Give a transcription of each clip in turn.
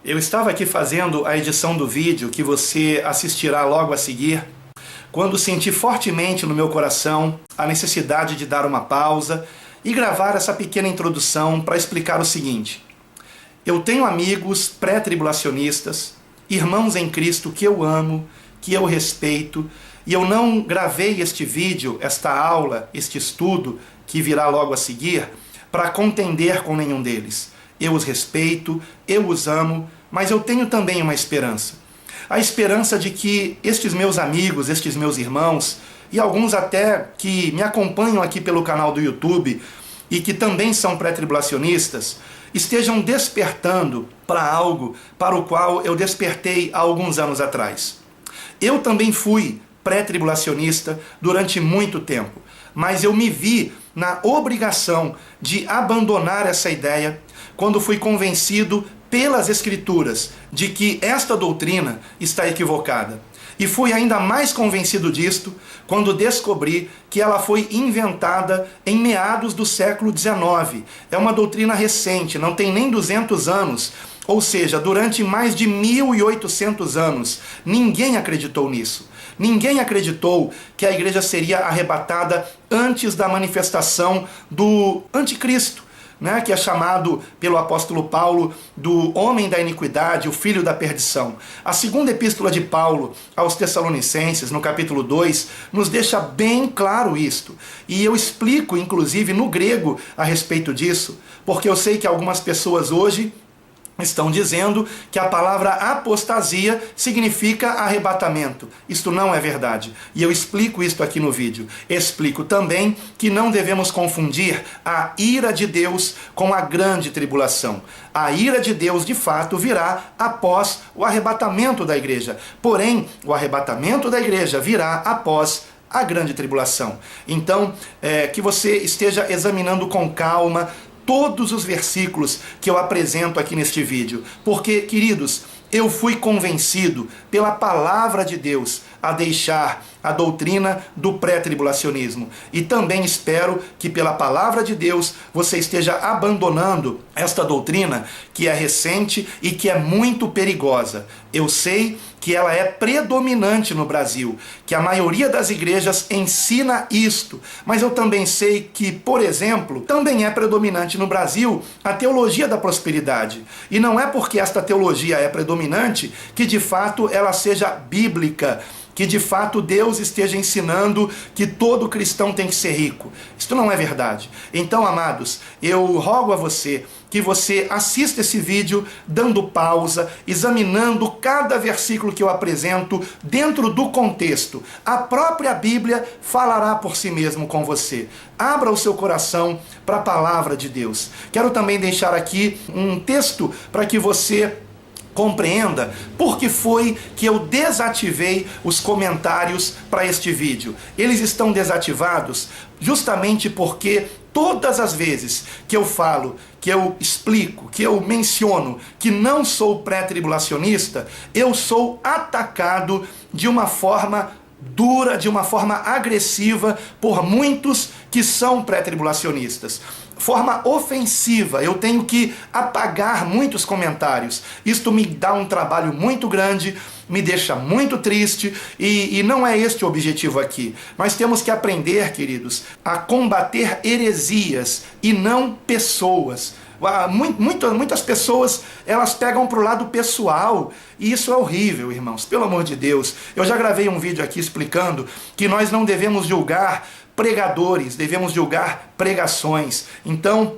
Eu estava aqui fazendo a edição do vídeo que você assistirá logo a seguir, quando senti fortemente no meu coração a necessidade de dar uma pausa e gravar essa pequena introdução para explicar o seguinte. Eu tenho amigos pré-tribulacionistas, irmãos em Cristo que eu amo, que eu respeito, e eu não gravei este vídeo, esta aula, este estudo que virá logo a seguir, para contender com nenhum deles. Eu os respeito, eu os amo, mas eu tenho também uma esperança. A esperança de que estes meus amigos, estes meus irmãos, e alguns até que me acompanham aqui pelo canal do YouTube e que também são pré-tribulacionistas, estejam despertando para algo para o qual eu despertei há alguns anos atrás. Eu também fui pré-tribulacionista durante muito tempo, mas eu me vi na obrigação de abandonar essa ideia quando fui convencido pelas Escrituras de que esta doutrina está equivocada. E fui ainda mais convencido disto quando descobri que ela foi inventada em meados do século XIX. É uma doutrina recente, não tem nem 200 anos. Ou seja, durante mais de 1800 anos, ninguém acreditou nisso. Ninguém acreditou que a igreja seria arrebatada antes da manifestação do anticristo, né, que é chamado pelo apóstolo Paulo do homem da iniquidade, o filho da perdição. A segunda epístola de Paulo aos Tessalonicenses, no capítulo 2, nos deixa bem claro isto. E eu explico, inclusive, no grego a respeito disso, porque eu sei que algumas pessoas hoje estão dizendo que a palavra apostasia significa arrebatamento. Isto não é verdade. E eu explico isto aqui no vídeo. Explico também que não devemos confundir a ira de Deus com a grande tribulação. A ira de Deus, de fato, virá após o arrebatamento da igreja. Porém, o arrebatamento da igreja virá após a grande tribulação. Então, que você esteja examinando com calma todos os versículos que eu apresento aqui neste vídeo, porque, queridos, eu fui convencido pela palavra de Deus a deixar a doutrina do pré-tribulacionismo. E também espero que pela palavra de Deus você esteja abandonando esta doutrina que é recente e que é muito perigosa. Eu sei que ela é predominante no Brasil, que a maioria das igrejas ensina isto, mas eu também sei que, por exemplo, também é predominante no Brasil a teologia da prosperidade. E não é porque esta teologia é predominante que de fato ela seja bíblica, que de fato Deus esteja ensinando que todo cristão tem que ser rico. Isto não é verdade. Então, amados, eu rogo a você que você assista esse vídeo dando pausa, examinando cada versículo que eu apresento dentro do contexto. A própria Bíblia falará por si mesmo com você. Abra o seu coração para a palavra de Deus. Quero também deixar aqui um texto para que você compreenda por que foi que eu desativei os comentários para este vídeo. Eles estão desativados justamente porque todas as vezes que eu falo, que eu explico, que eu menciono que não sou pré-tribulacionista, eu sou atacado de uma forma dura, de uma forma agressiva por muitos que são pré-tribulacionistas. Forma ofensiva, eu tenho que apagar muitos comentários. Isto me dá um trabalho muito grande, me deixa muito triste e não é este o objetivo aqui. Nós temos que aprender, queridos, a combater heresias e não pessoas. Muitas pessoas, elas pegam para o lado pessoal e isso é horrível, irmãos, pelo amor de Deus. Eu já gravei um vídeo aqui explicando que nós não devemos julgar pregadores, devemos julgar pregações. Então,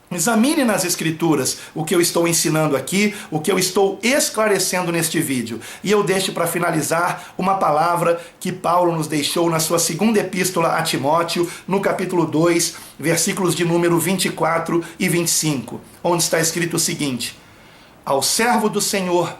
examine nas Escrituras o que eu estou ensinando aqui, o que eu estou esclarecendo neste vídeo. E eu deixo para finalizar uma palavra que Paulo nos deixou na sua segunda epístola a Timóteo, no capítulo 2, versículos de número 24 e 25, onde está escrito o seguinte: ao servo do Senhor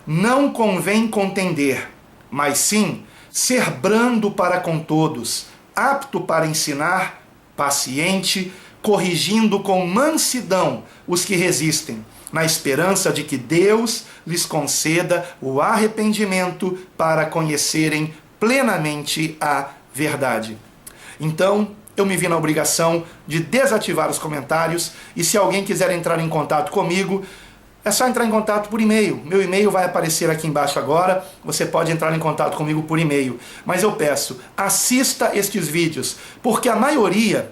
não convém contender, mas sim ser brando para com todos, apto para ensinar, paciente, corrigindo com mansidão os que resistem, na esperança de que Deus lhes conceda o arrependimento para conhecerem plenamente a verdade. Então, eu me vi na obrigação de desativar os comentários, e se alguém quiser entrar em contato comigo, É só entrar em contato por e-mail. Meu e-mail vai aparecer aqui embaixo agora. Você pode entrar em contato comigo por e-mail. Mas eu peço, assista estes vídeos, porque a maioria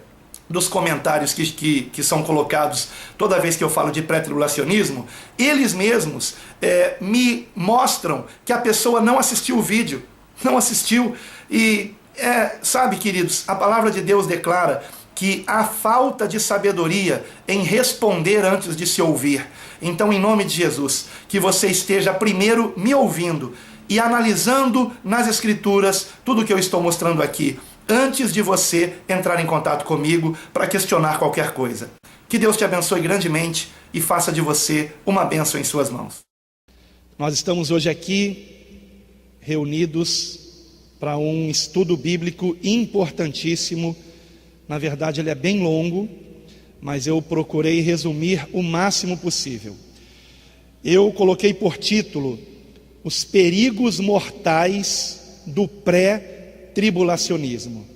dos comentários que são colocados toda vez que eu falo de pré-tribulacionismo, eles mesmos me mostram que a pessoa não assistiu o vídeo. Não assistiu. E, sabe, queridos, a palavra de Deus declara que há falta de sabedoria em responder antes de se ouvir. Então, em nome de Jesus, que você esteja primeiro me ouvindo e analisando nas Escrituras tudo o que eu estou mostrando aqui, antes de você entrar em contato comigo para questionar qualquer coisa. Que Deus te abençoe grandemente e faça de você uma bênção em suas mãos. Nós estamos hoje aqui reunidos para um estudo bíblico importantíssimo. Na verdade, ele é bem longo, mas eu procurei resumir o máximo possível. Eu coloquei por título: Os perigos mortais do pré-tribulacionismo.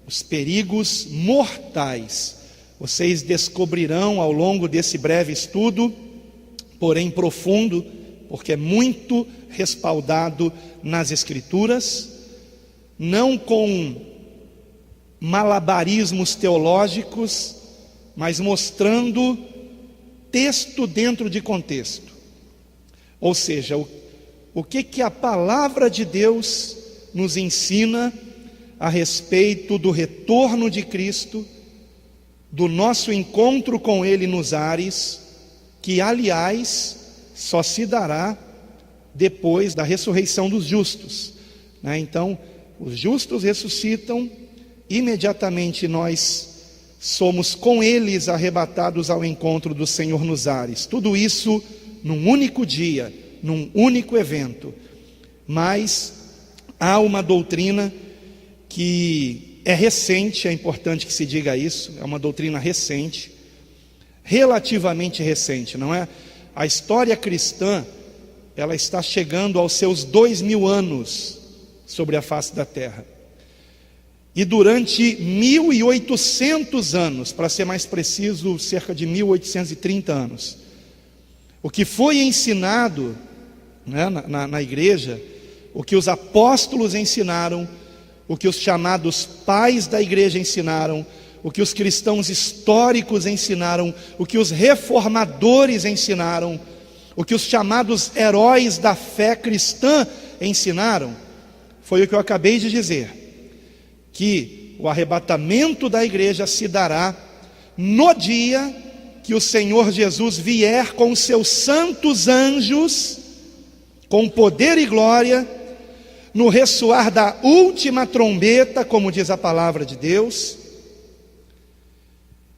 Os perigos mortais. Vocês descobrirão ao longo desse breve estudo, porém profundo, porque é muito respaldado nas Escrituras, não com malabarismos teológicos, mas mostrando texto dentro de contexto. Ou seja, o que a palavra de Deus nos ensina a respeito do retorno de Cristo, do nosso encontro com Ele nos ares, que aliás só se dará depois da ressurreição dos justos, né? Então, os justos ressuscitam, imediatamente nós somos com eles arrebatados ao encontro do Senhor nos ares. Tudo isso num único dia, num único evento. Mas há uma doutrina que é recente, é importante que se diga isso, é uma doutrina recente, relativamente recente, não é? A história cristã, ela está chegando aos seus 2000 anos sobre a face da terra. E durante 1800 anos, para ser mais preciso, cerca de 1830 anos, o que foi ensinado, né, na igreja, o que os apóstolos ensinaram, o que os chamados pais da igreja ensinaram, o que os cristãos históricos ensinaram, o que os reformadores ensinaram, o que os chamados heróis da fé cristã ensinaram, foi o que eu acabei de dizer, que o arrebatamento da igreja se dará no dia que o Senhor Jesus vier com os seus santos anjos, com poder e glória, no ressoar da última trombeta, como diz a palavra de Deus.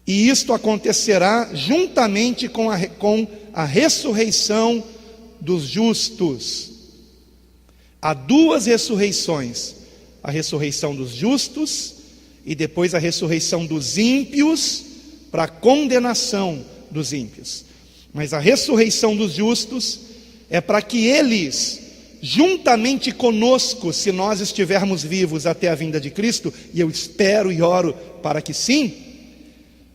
E isto acontecerá juntamente com a ressurreição dos justos. Há duas ressurreições: a ressurreição dos justos e depois a ressurreição dos ímpios, para a condenação dos ímpios. Mas a ressurreição dos justos é para que eles, juntamente conosco, se nós estivermos vivos até a vinda de Cristo, e eu espero e oro para que sim,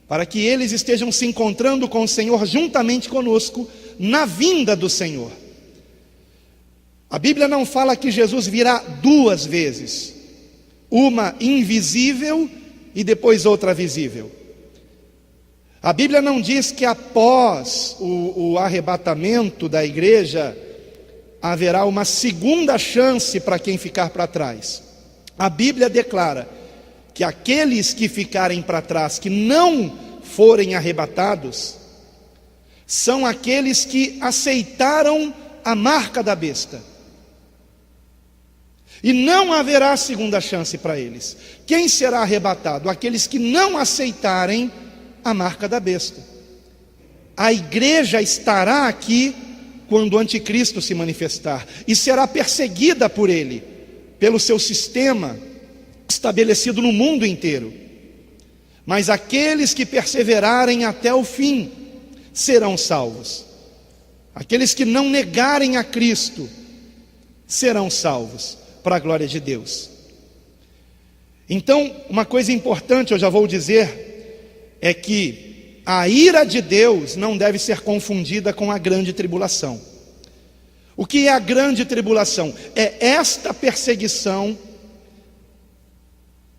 para que eles estejam se encontrando com o Senhor juntamente conosco na vinda do Senhor. A Bíblia não fala que Jesus virá duas vezes, uma invisível e depois outra visível. A Bíblia não diz que após o arrebatamento da igreja haverá uma segunda chance para quem ficar para trás. A Bíblia declara que aqueles que ficarem para trás, que não forem arrebatados, são aqueles que aceitaram a marca da besta. E não haverá segunda chance para eles. Quem será arrebatado? Aqueles que não aceitarem a marca da besta. A igreja estará aqui quando o anticristo se manifestar, e será perseguida por ele, pelo seu sistema estabelecido no mundo inteiro. Mas aqueles que perseverarem até o fim serão salvos. Aqueles que não negarem a Cristo serão salvos, para a glória de Deus. Então, uma coisa importante, eu já vou dizer, é que A ira de Deus não deve ser confundida com a grande tribulação. O que é a grande tribulação? É esta perseguição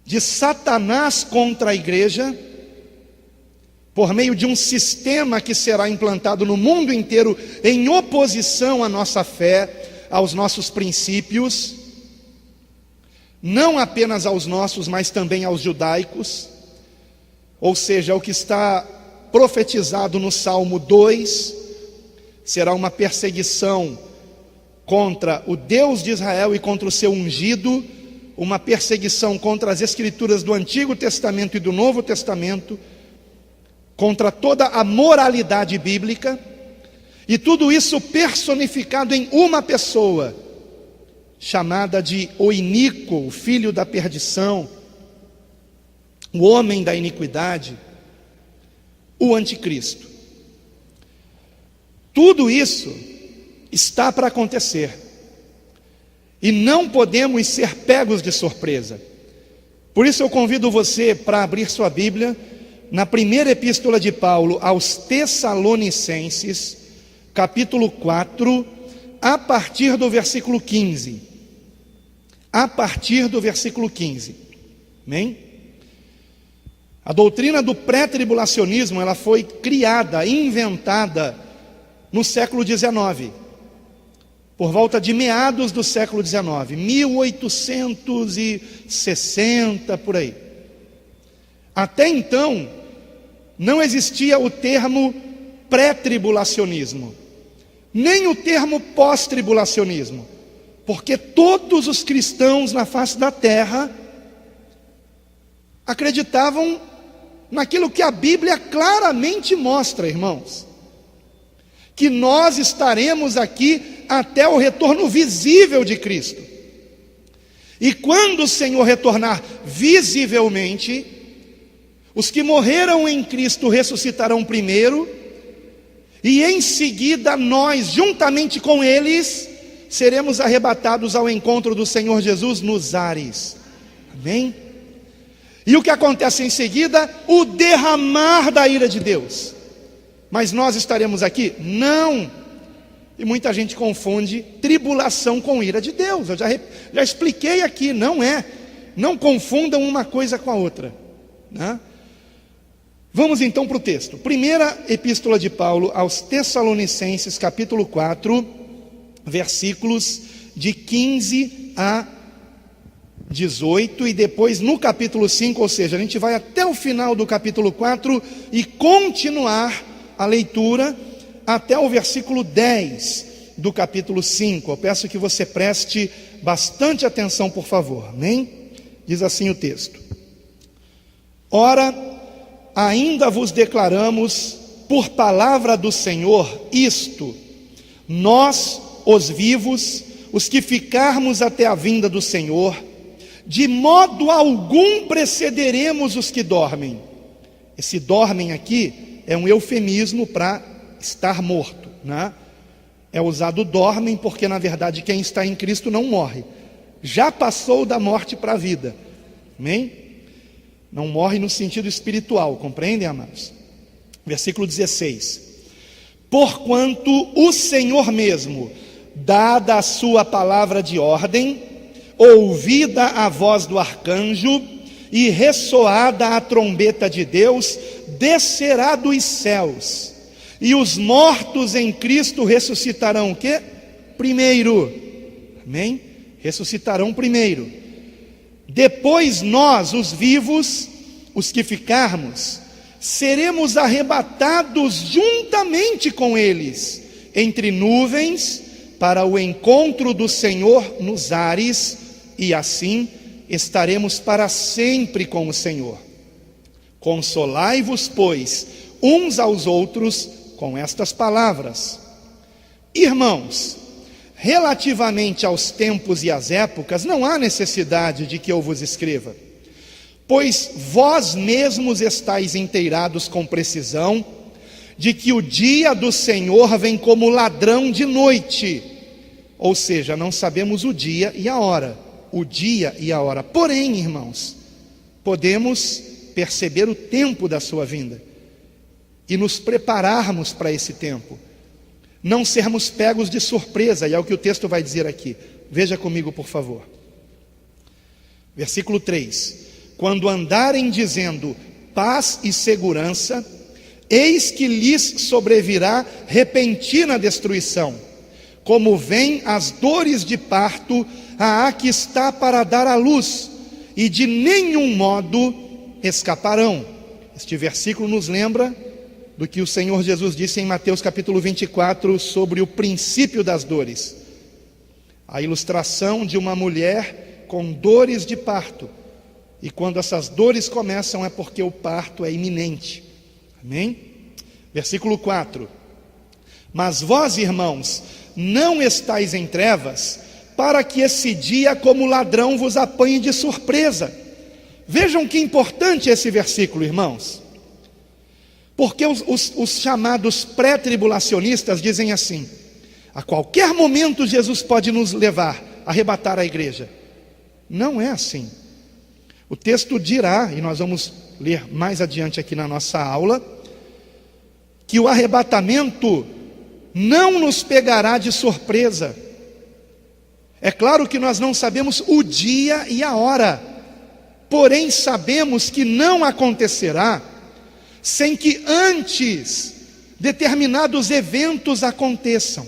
de Satanás contra a igreja, por meio de um sistema que será implantado no mundo inteiro em oposição à nossa fé, aos nossos princípios, não apenas aos nossos, mas também aos judaicos. Ou seja, o que está profetizado no Salmo 2, será uma perseguição contra o Deus de Israel e contra o seu ungido, uma perseguição contra as escrituras do Antigo Testamento e do Novo Testamento, contra toda a moralidade bíblica, e tudo isso personificado em uma pessoa, chamada de o iníquo, o filho da perdição, o homem da iniquidade, o anticristo. Tudo isso está para acontecer, e não podemos ser pegos de surpresa. Por isso eu convido você para abrir sua Bíblia na primeira epístola de Paulo aos Tessalonicenses, capítulo 4, a partir do versículo 15. A partir do versículo 15. Amém? A doutrina do pré-tribulacionismo, ela foi criada, inventada no século XIX, por volta de meados do século XIX, 1860, por aí. Até então, não existia o termo pré-tribulacionismo, nem o termo pós-tribulacionismo, porque todos os cristãos na face da terra acreditavam naquilo que a Bíblia claramente mostra, irmãos, que nós estaremos aqui até o retorno visível de Cristo. E quando o Senhor retornar visivelmente, os que morreram em Cristo ressuscitarão primeiro, e em seguida nós, juntamente com eles, seremos arrebatados ao encontro do Senhor Jesus nos ares. Amém? E o que acontece em seguida? O derramar da ira de Deus. Mas nós estaremos aqui? Não. E muita gente confunde tribulação com ira de Deus. Eu já expliquei aqui, não é. Não confundam uma coisa com a outra, né? Vamos então para o texto. Primeira epístola de Paulo aos Tessalonicenses, capítulo 4, versículos de 15 a 18, e depois no capítulo 5, ou seja, a gente vai até o final do capítulo 4 e continuar a leitura até o versículo 10 do capítulo 5. Eu peço que você preste bastante atenção, por favor, amém? Diz assim o texto: Ora, ainda vos declaramos por palavra do Senhor isto: nós, os vivos, os que ficarmos até a vinda do Senhor, de modo algum precederemos os que dormem. Esse dormem aqui é um eufemismo para estar morto, né? É usado dormem porque na verdade quem está em Cristo não morre, já passou da morte para a vida, amém? Não morre no sentido espiritual, compreendem, amados? Versículo 16: Porquanto o Senhor mesmo, dada a sua palavra de ordem, ouvida a voz do arcanjo e ressoada a trombeta de Deus, descerá dos céus, e os mortos em Cristo ressuscitarão o quê? Primeiro, amém? Ressuscitarão primeiro. Depois nós, os vivos, os que ficarmos, seremos arrebatados juntamente com eles, entre nuvens, para o encontro do Senhor nos ares, e assim estaremos para sempre com o Senhor. Consolai-vos, pois, uns aos outros com estas palavras. Irmãos, relativamente aos tempos e às épocas, não há necessidade de que eu vos escreva, pois vós mesmos estáis inteirados com precisão, de que o dia do Senhor vem como ladrão de noite, ou seja, não sabemos o dia e a hora, porém, irmãos, podemos perceber o tempo da sua vinda. e nos prepararmos para esse tempo. Não sermos pegos de surpresa, e é o que o texto vai dizer aqui. Veja comigo, por favor. Versículo 3: quando andarem dizendo paz e segurança, eis que lhes sobrevirá repentina destruição, como vêm as dores de parto a que está para dar à luz, e de nenhum modo escaparão. Este versículo nos lembra do que o Senhor Jesus disse em Mateus capítulo 24, sobre o princípio das dores. A ilustração de uma mulher com dores de parto. E quando essas dores começam é porque o parto é iminente. Amém? Versículo 4: mas vós, irmãos, não estáis em trevas, para que esse dia como ladrão vos apanhe de surpresa. Vejam que importante esse versículo, irmãos. Porque os chamados pré-tribulacionistas dizem assim: a qualquer momento Jesus pode nos levar, arrebatar a igreja. Não é assim. O texto dirá, e nós vamos ler mais adiante aqui na nossa aula, que o arrebatamento não nos pegará de surpresa. É claro que nós não sabemos o dia e a hora, porém sabemos que não acontecerá sem que antes determinados eventos aconteçam.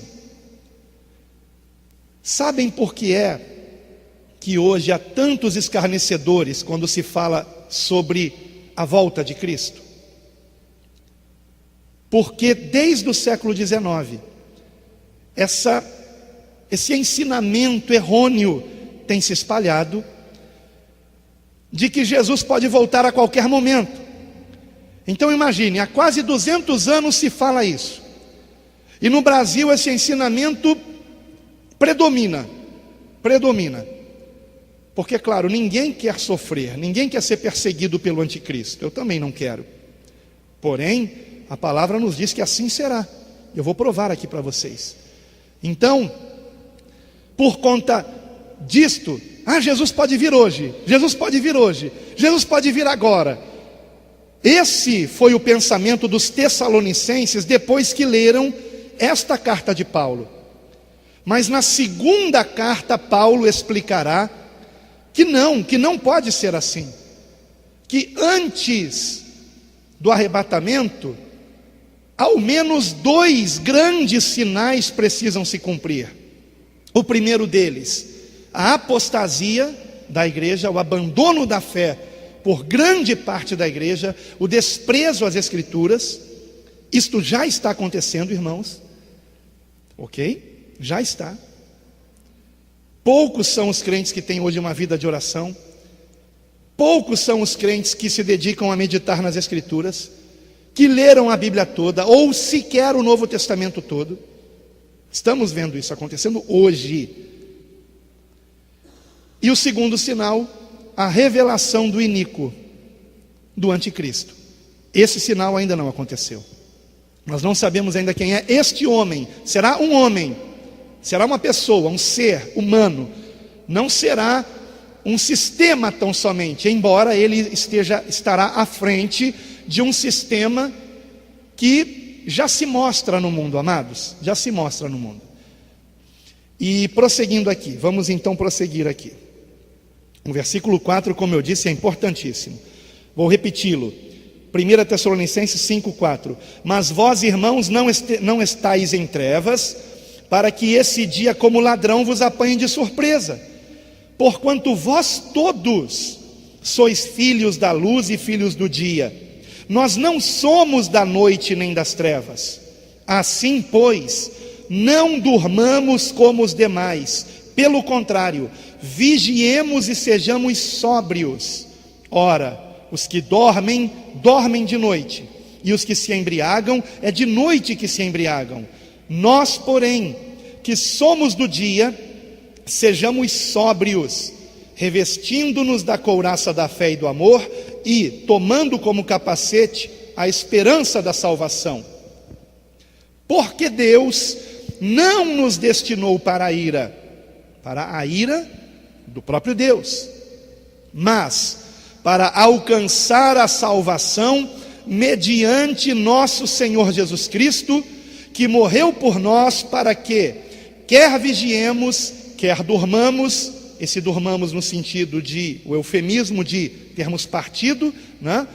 Sabem por que é que hoje há tantos escarnecedores quando se fala sobre a volta de Cristo? Porque desde o século XIX, esse ensinamento errôneo tem se espalhado, de que Jesus pode voltar a qualquer momento. Então imagine, há quase 200 anos se fala isso, e no Brasil esse ensinamento predomina, porque claro, ninguém quer sofrer, ninguém quer ser perseguido pelo anticristo, eu também não quero, porém, a palavra nos diz que assim será, eu vou provar aqui para vocês. Então, por conta disto, Jesus pode vir hoje, Jesus pode vir hoje, Jesus pode vir agora. Esse foi o pensamento dos tessalonicenses depois que leram esta carta de Paulo. Mas na segunda carta, Paulo explicará que não pode ser assim. Que antes do arrebatamento, ao menos 2 grandes sinais precisam se cumprir. O primeiro deles, a apostasia da igreja, o abandono da fé por grande parte da igreja, o desprezo às escrituras. Isto já está acontecendo, irmãos, ok? Já está. Poucos são os crentes que têm hoje uma vida de oração, poucos são os crentes que se dedicam a meditar nas escrituras, que leram a Bíblia toda, ou sequer o Novo Testamento todo. Estamos vendo isso acontecendo hoje. E o segundo sinal, a revelação do iníquo, do anticristo. Esse sinal ainda não aconteceu. Nós não sabemos ainda quem é este homem. Será um homem, será uma pessoa, um ser humano. Não será um sistema tão somente, embora ele estará à frente de um sistema que já se mostra no mundo, amados. Já se mostra no mundo. E prosseguindo aqui, vamos então prosseguir aqui. O versículo 4, como eu disse, é importantíssimo. Vou repeti-lo. 1 Tessalonicenses 5,4. Mas vós, irmãos, não estáis em trevas, para que esse dia como ladrão vos apanhe de surpresa. Porquanto vós todos sois filhos da luz e filhos do dia. Nós não somos da noite nem das trevas. Assim, pois, não durmamos como os demais. Pelo contrário, vigiemos e sejamos sóbrios. Ora, os que dormem, dormem de noite, e os que se embriagam, é de noite que se embriagam. Nós, porém, que somos do dia, sejamos sóbrios, revestindo-nos da couraça da fé e do amor, e tomando como capacete a esperança da salvação. Porque Deus não nos destinou para a ira do próprio Deus, mas para alcançar a salvação mediante nosso Senhor Jesus Cristo, que morreu por nós para que, quer vigiemos, quer dormamos, esse dormamos no sentido de, o eufemismo de termos partido, né?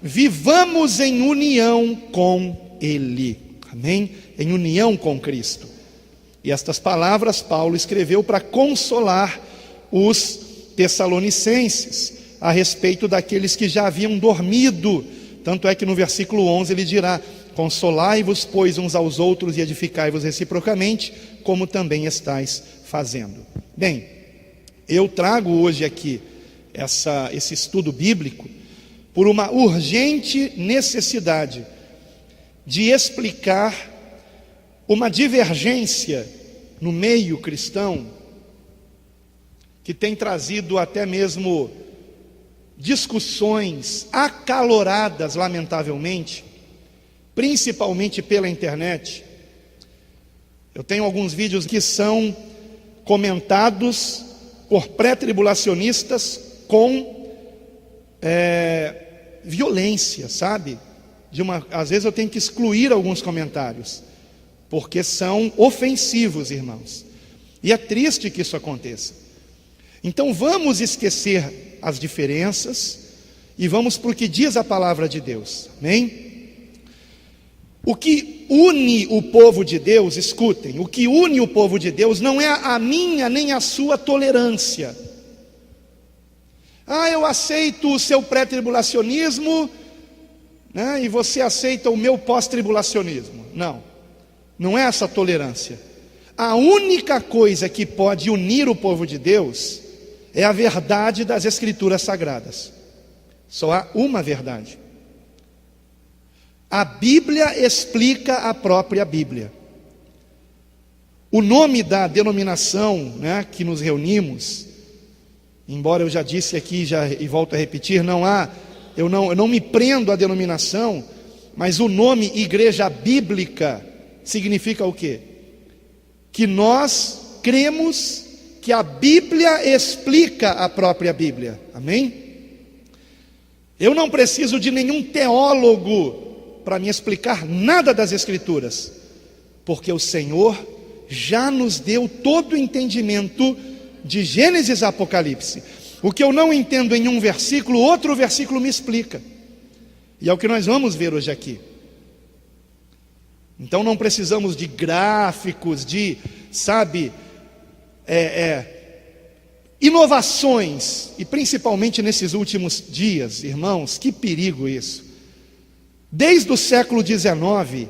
Vivamos em união com Ele, amém? Em união com Cristo. E estas palavras Paulo escreveu para consolar os tessalonicenses a respeito daqueles que já haviam dormido. Tanto é que no versículo 11 ele dirá: consolai-vos, pois, uns aos outros e edificai-vos reciprocamente, como também estáis fazendo. Bem, eu trago hoje aqui esse estudo bíblico por uma urgente necessidade de explicar uma divergência no meio cristão que tem trazido até mesmo discussões acaloradas, lamentavelmente, principalmente pela internet. Eu tenho alguns vídeos que são comentados por pré-tribulacionistas com violência, sabe? Às vezes eu tenho que excluir alguns comentários, porque são ofensivos, irmãos. E é triste que isso aconteça. Então vamos esquecer as diferenças e vamos para o que diz a palavra de Deus, amém? O que une o povo de Deus, escutem, o que une o povo de Deus não é a minha nem a sua tolerância. Eu aceito o seu pré-tribulacionismo, né, e você aceita o meu pós-tribulacionismo. Não é essa tolerância. A única coisa que pode unir o povo de Deus é a verdade das Escrituras Sagradas. Só há uma verdade. A Bíblia explica a própria Bíblia. O nome da denominação, né, que nos reunimos, embora eu já disse aqui e volto a repetir, eu não me prendo à denominação, mas o nome Igreja Bíblica significa o quê? Que nós cremos que a Bíblia explica a própria Bíblia, amém? Eu não preciso de nenhum teólogo para me explicar nada das Escrituras, porque o Senhor já nos deu todo o entendimento de Gênesis a Apocalipse. O que eu não entendo em um versículo, outro versículo me explica, e é o que nós vamos ver hoje aqui. Então não precisamos de gráficos, de, inovações, e principalmente nesses últimos dias, irmãos, que perigo isso. Desde o século XIX,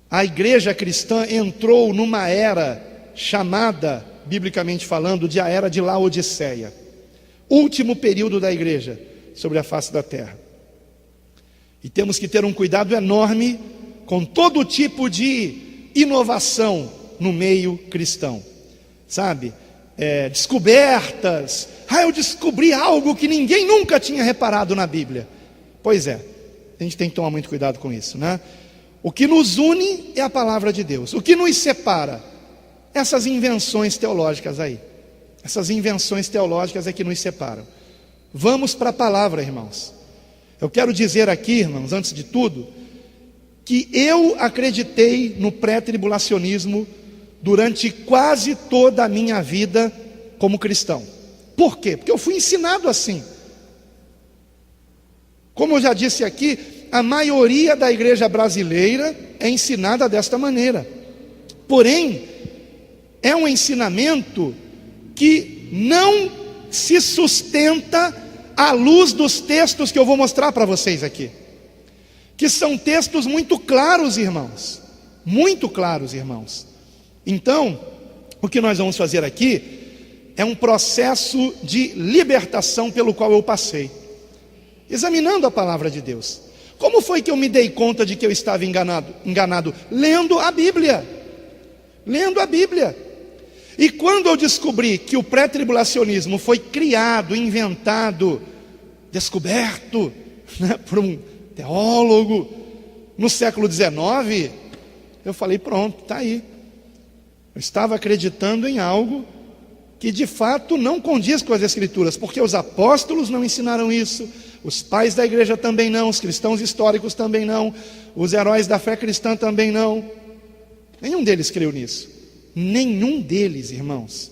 a igreja cristã entrou numa era chamada, biblicamente falando, de a era de Laodiceia, último período da igreja sobre a face da terra. E temos que ter um cuidado enorme com todo tipo de inovação no meio cristão, descobertas. Eu descobri algo que ninguém nunca tinha reparado na Bíblia. Pois é, a gente tem que tomar muito cuidado com isso, né? O que nos une é a palavra de Deus. O que nos separa? Essas invenções teológicas aí. Essas invenções teológicas é que nos separam. Vamos para a palavra, irmãos. Eu quero dizer aqui, irmãos, antes de tudo, que eu acreditei no pré-tribulacionismo durante quase toda a minha vida como cristão. Por quê? Porque eu fui ensinado assim. Como eu já disse aqui, a maioria da igreja brasileira é ensinada desta maneira. Porém, é um ensinamento que não se sustenta à luz dos textos que eu vou mostrar para vocês aqui, que são textos muito claros, irmãos. Muito claros, irmãos. Então, o que nós vamos fazer aqui é um processo de libertação pelo qual eu passei, examinando a palavra de Deus. Como foi que eu me dei conta de que eu estava enganado? Lendo a Bíblia. Lendo a Bíblia. E quando eu descobri que o pré-tribulacionismo foi criado, inventado, descoberto, né, por um teólogo no século XIX, eu falei, pronto, está aí. Eu estava acreditando em algo que de fato não condiz com as Escrituras, porque os apóstolos não ensinaram isso, os pais da igreja também não, os cristãos históricos também não, os heróis da fé cristã também não. Nenhum deles creu nisso. Nenhum deles, irmãos.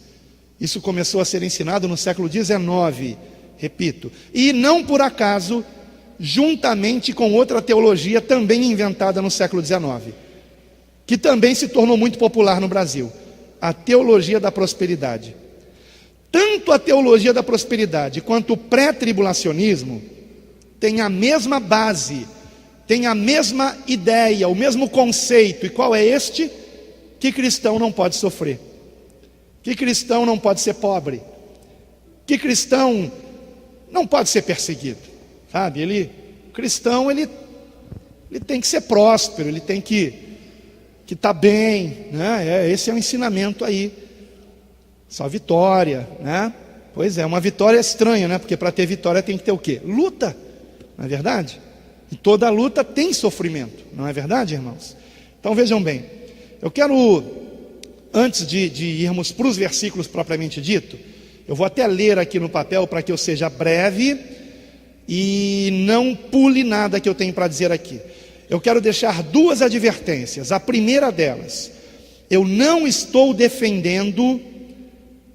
Isso começou a ser ensinado no século XIX, repito. E não por acaso, juntamente com outra teologia também inventada no século XIX, que também se tornou muito popular no Brasil, a teologia da prosperidade. Tanto a teologia da prosperidade quanto o pré-tribulacionismo têm a mesma base, têm a mesma ideia, o mesmo conceito. E qual é este? Que cristão não pode sofrer, que cristão não pode ser pobre, que cristão não pode ser perseguido, sabe? Cristão ele tem que ser próspero, ele tem que estar bem, né? Esse é o ensinamento aí. Só vitória, né? Pois é, uma vitória estranha, né? Porque para ter vitória tem que ter o quê? Luta, não é verdade? E toda luta tem sofrimento, não é verdade, irmãos? Então vejam bem, eu quero, antes de irmos para os versículos propriamente dito, eu vou até ler aqui no papel para que eu seja breve e não pule nada que eu tenho para dizer aqui. Eu quero deixar duas advertências. A primeira delas, eu não estou defendendo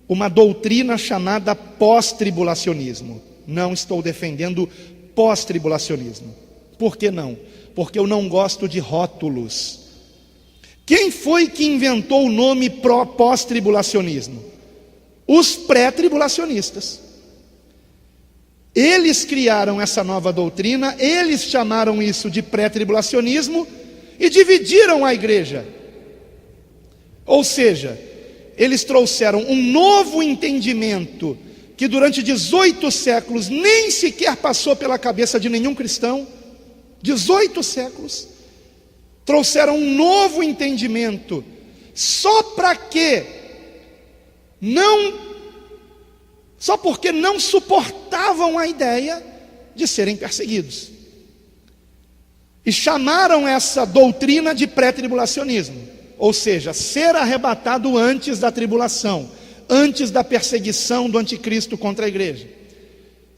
uma doutrina chamada pós-tribulacionismo. Não estou defendendo pós-tribulacionismo. Por que não? Porque eu não gosto de rótulos. Quem foi que inventou o nome pós-tribulacionismo? Os pré-tribulacionistas. Eles criaram essa nova doutrina, eles chamaram isso de pré-tribulacionismo e dividiram a igreja. Ou seja, eles trouxeram um novo entendimento que durante 18 séculos nem sequer passou pela cabeça de nenhum cristão. 18 séculos. Trouxeram um novo entendimento. Só porque não suportavam a ideia de serem perseguidos. E chamaram essa doutrina de pré-tribulacionismo. Ou seja, ser arrebatado antes da tribulação, antes da perseguição do anticristo contra a igreja.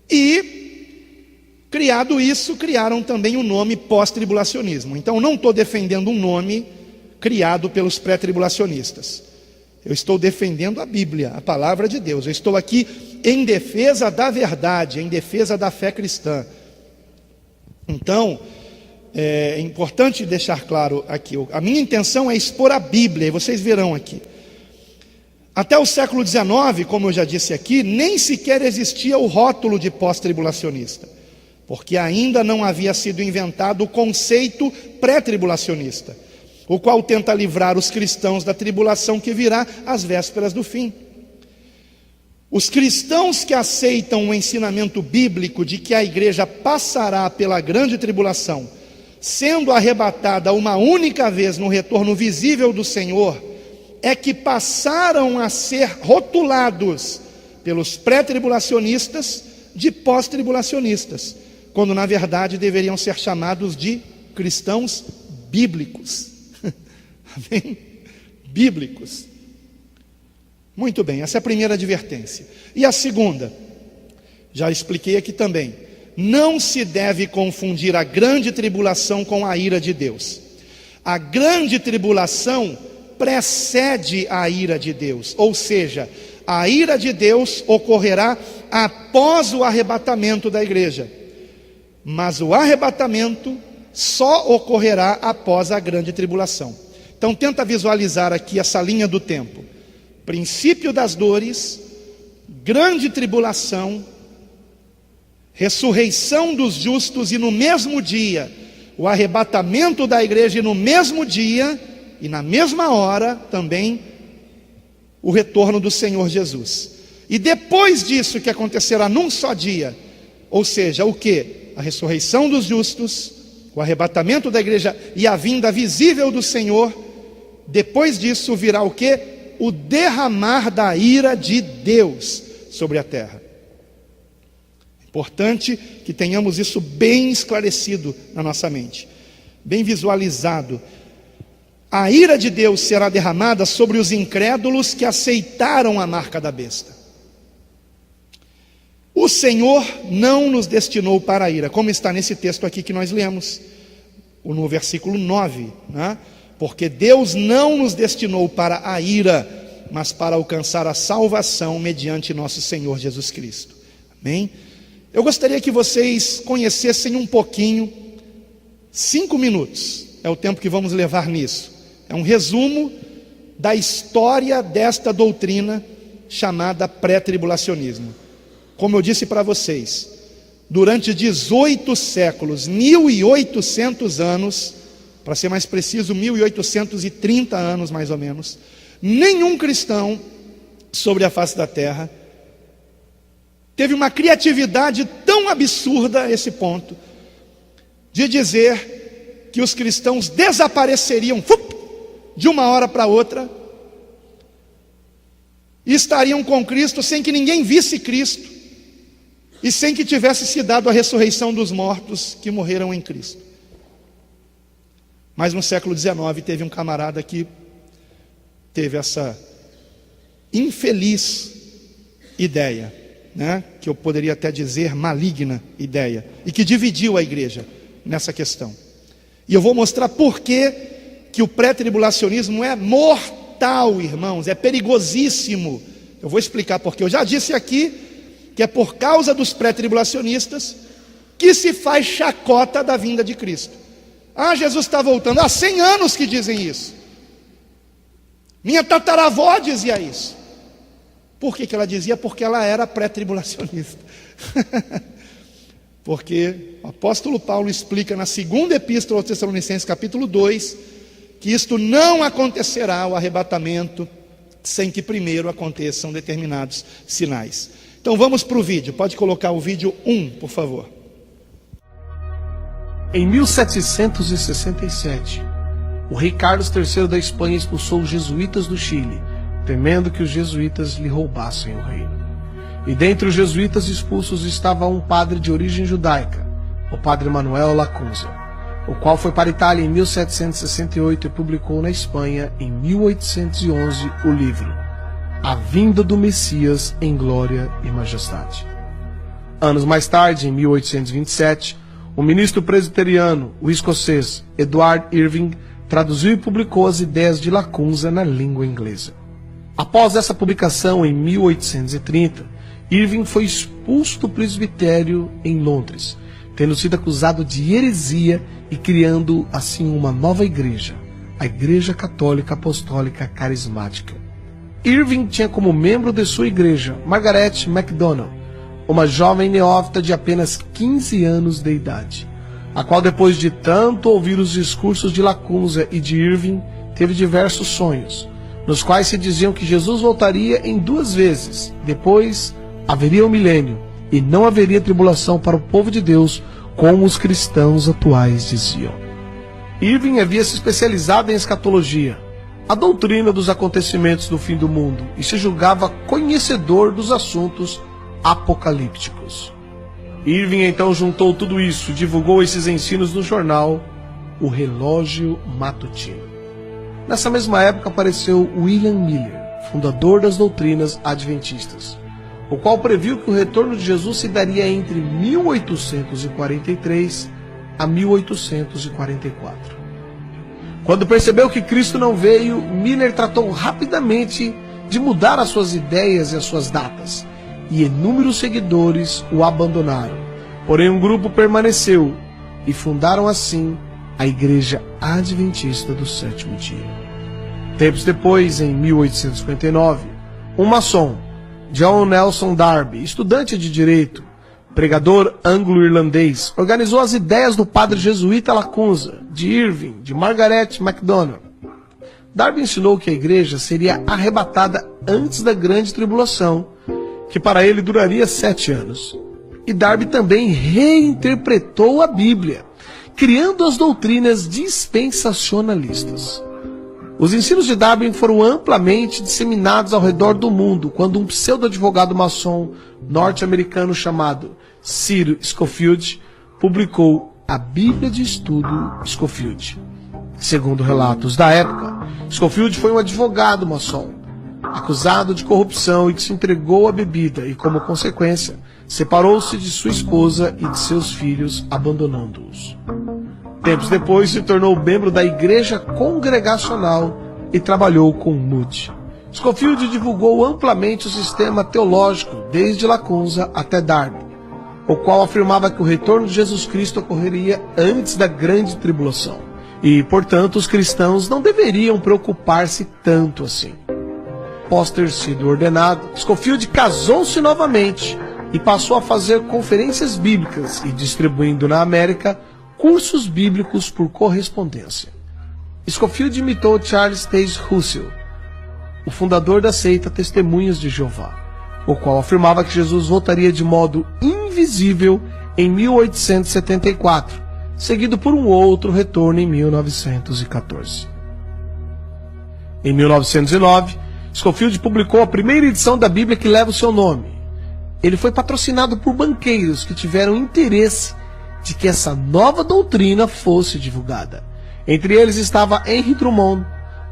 E, criado isso, criaram também o nome pós-tribulacionismo. Então, não estou defendendo um nome criado pelos pré-tribulacionistas. Eu estou defendendo a Bíblia, a palavra de Deus. Eu estou aqui em defesa da verdade, em defesa da fé cristã. Então, é importante deixar claro aqui, a minha intenção é expor a Bíblia, e vocês verão aqui. Até o século XIX, como eu já disse aqui, nem sequer existia o rótulo de pós-tribulacionista, porque ainda não havia sido inventado o conceito pré-tribulacionista, o qual tenta livrar os cristãos da tribulação que virá às vésperas do fim. Os cristãos que aceitam o ensinamento bíblico de que a igreja passará pela grande tribulação, sendo arrebatada uma única vez no retorno visível do Senhor, é que passaram a ser rotulados pelos pré-tribulacionistas de pós-tribulacionistas, quando na verdade deveriam ser chamados de cristãos bíblicos. Amém? Bíblicos. Muito bem, essa é a primeira advertência. E a segunda, já expliquei aqui também. Não se deve confundir a grande tribulação com a ira de Deus. A grande tribulação precede a ira de Deus, ou seja, a ira de Deus ocorrerá após o arrebatamento da igreja, mas o arrebatamento só ocorrerá após a grande tribulação. Então tenta visualizar aqui essa linha do tempo: princípio das dores, grande tribulação, ressurreição dos justos, e no mesmo dia o arrebatamento da igreja, e no mesmo dia e na mesma hora também o retorno do Senhor Jesus. E depois disso, que acontecerá num só dia, ou seja, o que? A ressurreição dos justos, o arrebatamento da igreja e a vinda visível do Senhor. Depois disso virá o que? O derramar da ira de Deus sobre a terra. Importante que tenhamos isso bem esclarecido na nossa mente, bem visualizado. A ira de Deus será derramada sobre os incrédulos que aceitaram a marca da besta. O Senhor não nos destinou para a ira, como está nesse texto aqui que nós lemos, no versículo 9, né? Porque Deus não nos destinou para a ira, mas para alcançar a salvação mediante nosso Senhor Jesus Cristo. Amém? Eu gostaria que vocês conhecessem um pouquinho, 5 minutos, é o tempo que vamos levar nisso. É um resumo da história desta doutrina chamada pré-tribulacionismo. Como eu disse para vocês, durante 18 séculos, 1800 anos, para ser mais preciso, 1830 anos mais ou menos, nenhum cristão sobre a face da terra teve uma criatividade tão absurda a esse ponto, de dizer que os cristãos desapareceriam de uma hora para outra, e estariam com Cristo sem que ninguém visse Cristo, e sem que tivesse se dado a ressurreição dos mortos que morreram em Cristo. Mas no século XIX teve um camarada que teve essa infeliz ideia, né? Que eu poderia até dizer maligna ideia, e que dividiu a igreja nessa questão. E eu vou mostrar por que o pré-tribulacionismo é mortal, irmãos, é perigosíssimo. Eu vou explicar porque. Eu já disse aqui que é por causa dos pré-tribulacionistas que se faz chacota da vinda de Cristo. Ah, Jesus está voltando. Há 100 anos que dizem isso. Minha tataravó dizia isso. Por que ela dizia? Porque ela era pré-tribulacionista. Porque o apóstolo Paulo explica na segunda epístola aos Tessalonicenses, capítulo 2, que isto não acontecerá, o arrebatamento, sem que primeiro aconteçam determinados sinais. Então vamos para o vídeo. Pode colocar o vídeo 1, por favor. Em 1767, o rei Carlos III da Espanha expulsou os jesuítas do Chile, temendo que os jesuítas lhe roubassem o reino. E dentre os jesuítas expulsos estava um padre de origem judaica, o padre Manuel Lacunza, o qual foi para a Itália em 1768 e publicou na Espanha, em 1811, o livro A Vinda do Messias em Glória e Majestade. Anos mais tarde, em 1827, o ministro presbiteriano, o escocês Edward Irving, traduziu e publicou as ideias de Lacunza na língua inglesa. Após essa publicação, em 1830, Irving foi expulso do presbitério em Londres, tendo sido acusado de heresia e criando assim uma nova igreja, a Igreja Católica Apostólica Carismática. Irving tinha como membro de sua igreja Margaret MacDonald, uma jovem neófita de apenas 15 anos de idade, a qual, depois de tanto ouvir os discursos de Lacunza e de Irving, teve diversos sonhos, nos quais se diziam que Jesus voltaria em 2 vezes, depois haveria um milênio e não haveria tribulação para o povo de Deus, como os cristãos atuais diziam. Irving havia se especializado em escatologia, a doutrina dos acontecimentos do fim do mundo, e se julgava conhecedor dos assuntos apocalípticos. Irving então juntou tudo isso e divulgou esses ensinos no jornal O Relógio Matutino. Nessa mesma época apareceu William Miller, fundador das doutrinas adventistas, o qual previu que o retorno de Jesus se daria entre 1843 a 1844. Quando percebeu que Cristo não veio, Miller tratou rapidamente de mudar as suas ideias e as suas datas, e inúmeros seguidores o abandonaram. Porém, um grupo permaneceu e fundaram assim a Igreja Adventista do Sétimo Dia. Tempos depois, em 1859, um maçom, John Nelson Darby, estudante de direito, pregador anglo-irlandês, organizou as ideias do padre jesuíta Lacunza, de Irving, de Margaret MacDonald. Darby ensinou que a igreja seria arrebatada antes da grande tribulação, que para ele duraria 7 anos. E Darby também reinterpretou a Bíblia, criando as doutrinas dispensacionalistas. Os ensinos de Darby foram amplamente disseminados ao redor do mundo quando um pseudo-advogado maçom norte-americano chamado Cyril Scofield publicou a Bíblia de Estudo Scofield. Segundo relatos da época, Scofield foi um advogado maçom, acusado de corrupção e que se entregou à bebida e, como consequência, separou-se de sua esposa e de seus filhos, abandonando-os. Tempos depois, se tornou membro da Igreja Congregacional e trabalhou com Moody. Scofield divulgou amplamente o sistema teológico desde Lacunza até Darby, o qual afirmava que o retorno de Jesus Cristo ocorreria antes da grande tribulação, e, portanto, os cristãos não deveriam preocupar-se tanto assim. Após ter sido ordenado, Scofield casou-se novamente e passou a fazer conferências bíblicas e distribuindo na América cursos bíblicos por correspondência. Scofield imitou Charles Taze Russell, o fundador da seita Testemunhas de Jeová, o qual afirmava que Jesus voltaria de modo invisível em 1874, seguido por um outro retorno em 1914. Em 1909, Scofield publicou a primeira edição da Bíblia que leva o seu nome. Ele foi patrocinado por banqueiros que tiveram interesse de que essa nova doutrina fosse divulgada. Entre eles estava Henry Drummond,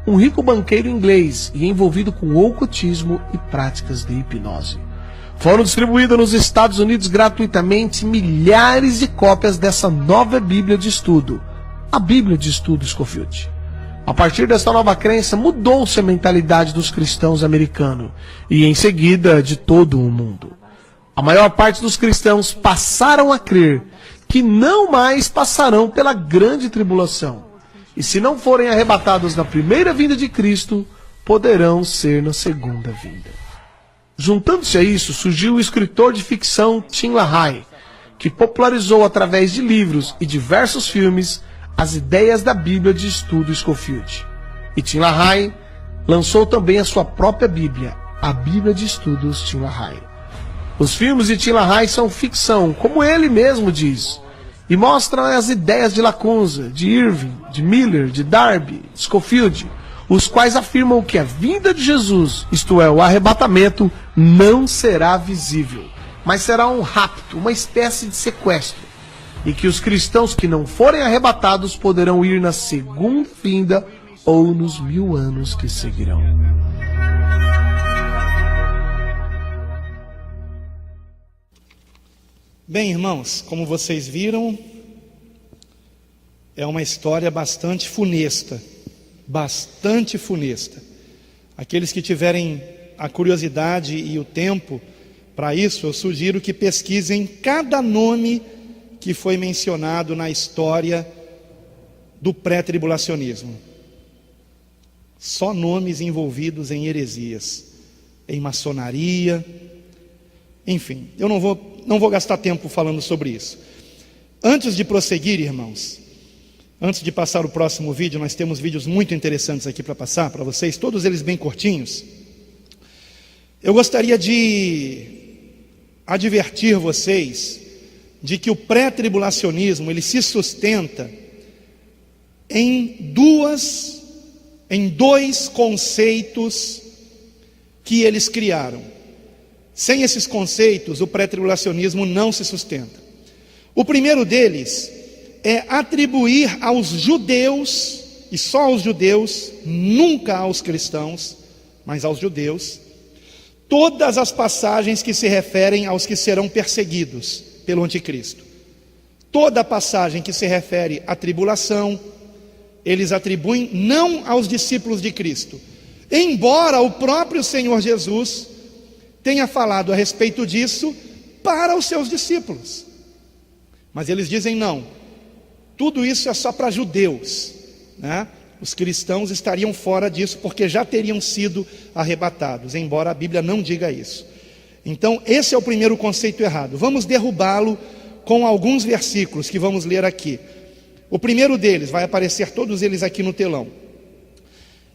um rico banqueiro inglês e envolvido com ocultismo e práticas de hipnose. Foram distribuídas nos Estados Unidos gratuitamente milhares de cópias dessa nova Bíblia de estudo, a Bíblia de Estudo Scofield. A partir dessa nova crença, mudou-se a mentalidade dos cristãos americanos e, em seguida, de todo o mundo. A maior parte dos cristãos passaram a crer que não mais passarão pela grande tribulação, e se não forem arrebatados na primeira vinda de Cristo, poderão ser na segunda vinda. Juntando-se a isso, surgiu o escritor de ficção Tim LaHaye, que popularizou através de livros e diversos filmes as ideias da Bíblia de Estudo Scofield. E Tim LaHaye lançou também a sua própria Bíblia, a Bíblia de Estudos Tim LaHaye. Os filmes de Tim LaHaye são ficção, como ele mesmo diz, e mostram as ideias de Lacunza, de Irving, de Miller, de Darby, de Scofield, os quais afirmam que a vinda de Jesus, isto é, o arrebatamento, não será visível, mas será um rapto, uma espécie de sequestro, e que os cristãos que não forem arrebatados poderão ir na segunda vinda ou nos 1000 anos que seguirão. Bem, irmãos, como vocês viram, é uma história bastante funesta. Bastante funesta. Aqueles que tiverem a curiosidade e o tempo para isso, eu sugiro que pesquisem cada nome que foi mencionado na história do pré-tribulacionismo. Só nomes envolvidos em heresias, em maçonaria, enfim, eu não vou gastar tempo falando sobre isso. Antes de prosseguir, irmãos, antes de passar o próximo vídeo, nós temos vídeos muito interessantes aqui para passar para vocês, todos eles bem curtinhos. Eu gostaria de advertir vocês de que o pré-tribulacionismo, ele se sustenta em dois conceitos que eles criaram. Sem esses conceitos, o pré-tribulacionismo não se sustenta. O primeiro deles é atribuir aos judeus, e só aos judeus, nunca aos cristãos, mas aos judeus, todas as passagens que se referem aos que serão perseguidos pelo anticristo. Toda passagem que se refere à tribulação, eles atribuem não aos discípulos de Cristo, embora o próprio Senhor Jesus tenha falado a respeito disso para os seus discípulos. Mas eles dizem não, tudo isso é só para judeus, né? Os cristãos estariam fora disso porque já teriam sido arrebatados, embora a Bíblia não diga isso. Então esse é o primeiro conceito errado. Vamos derrubá-lo com alguns versículos que vamos ler aqui. O primeiro deles, vai aparecer todos eles aqui no telão.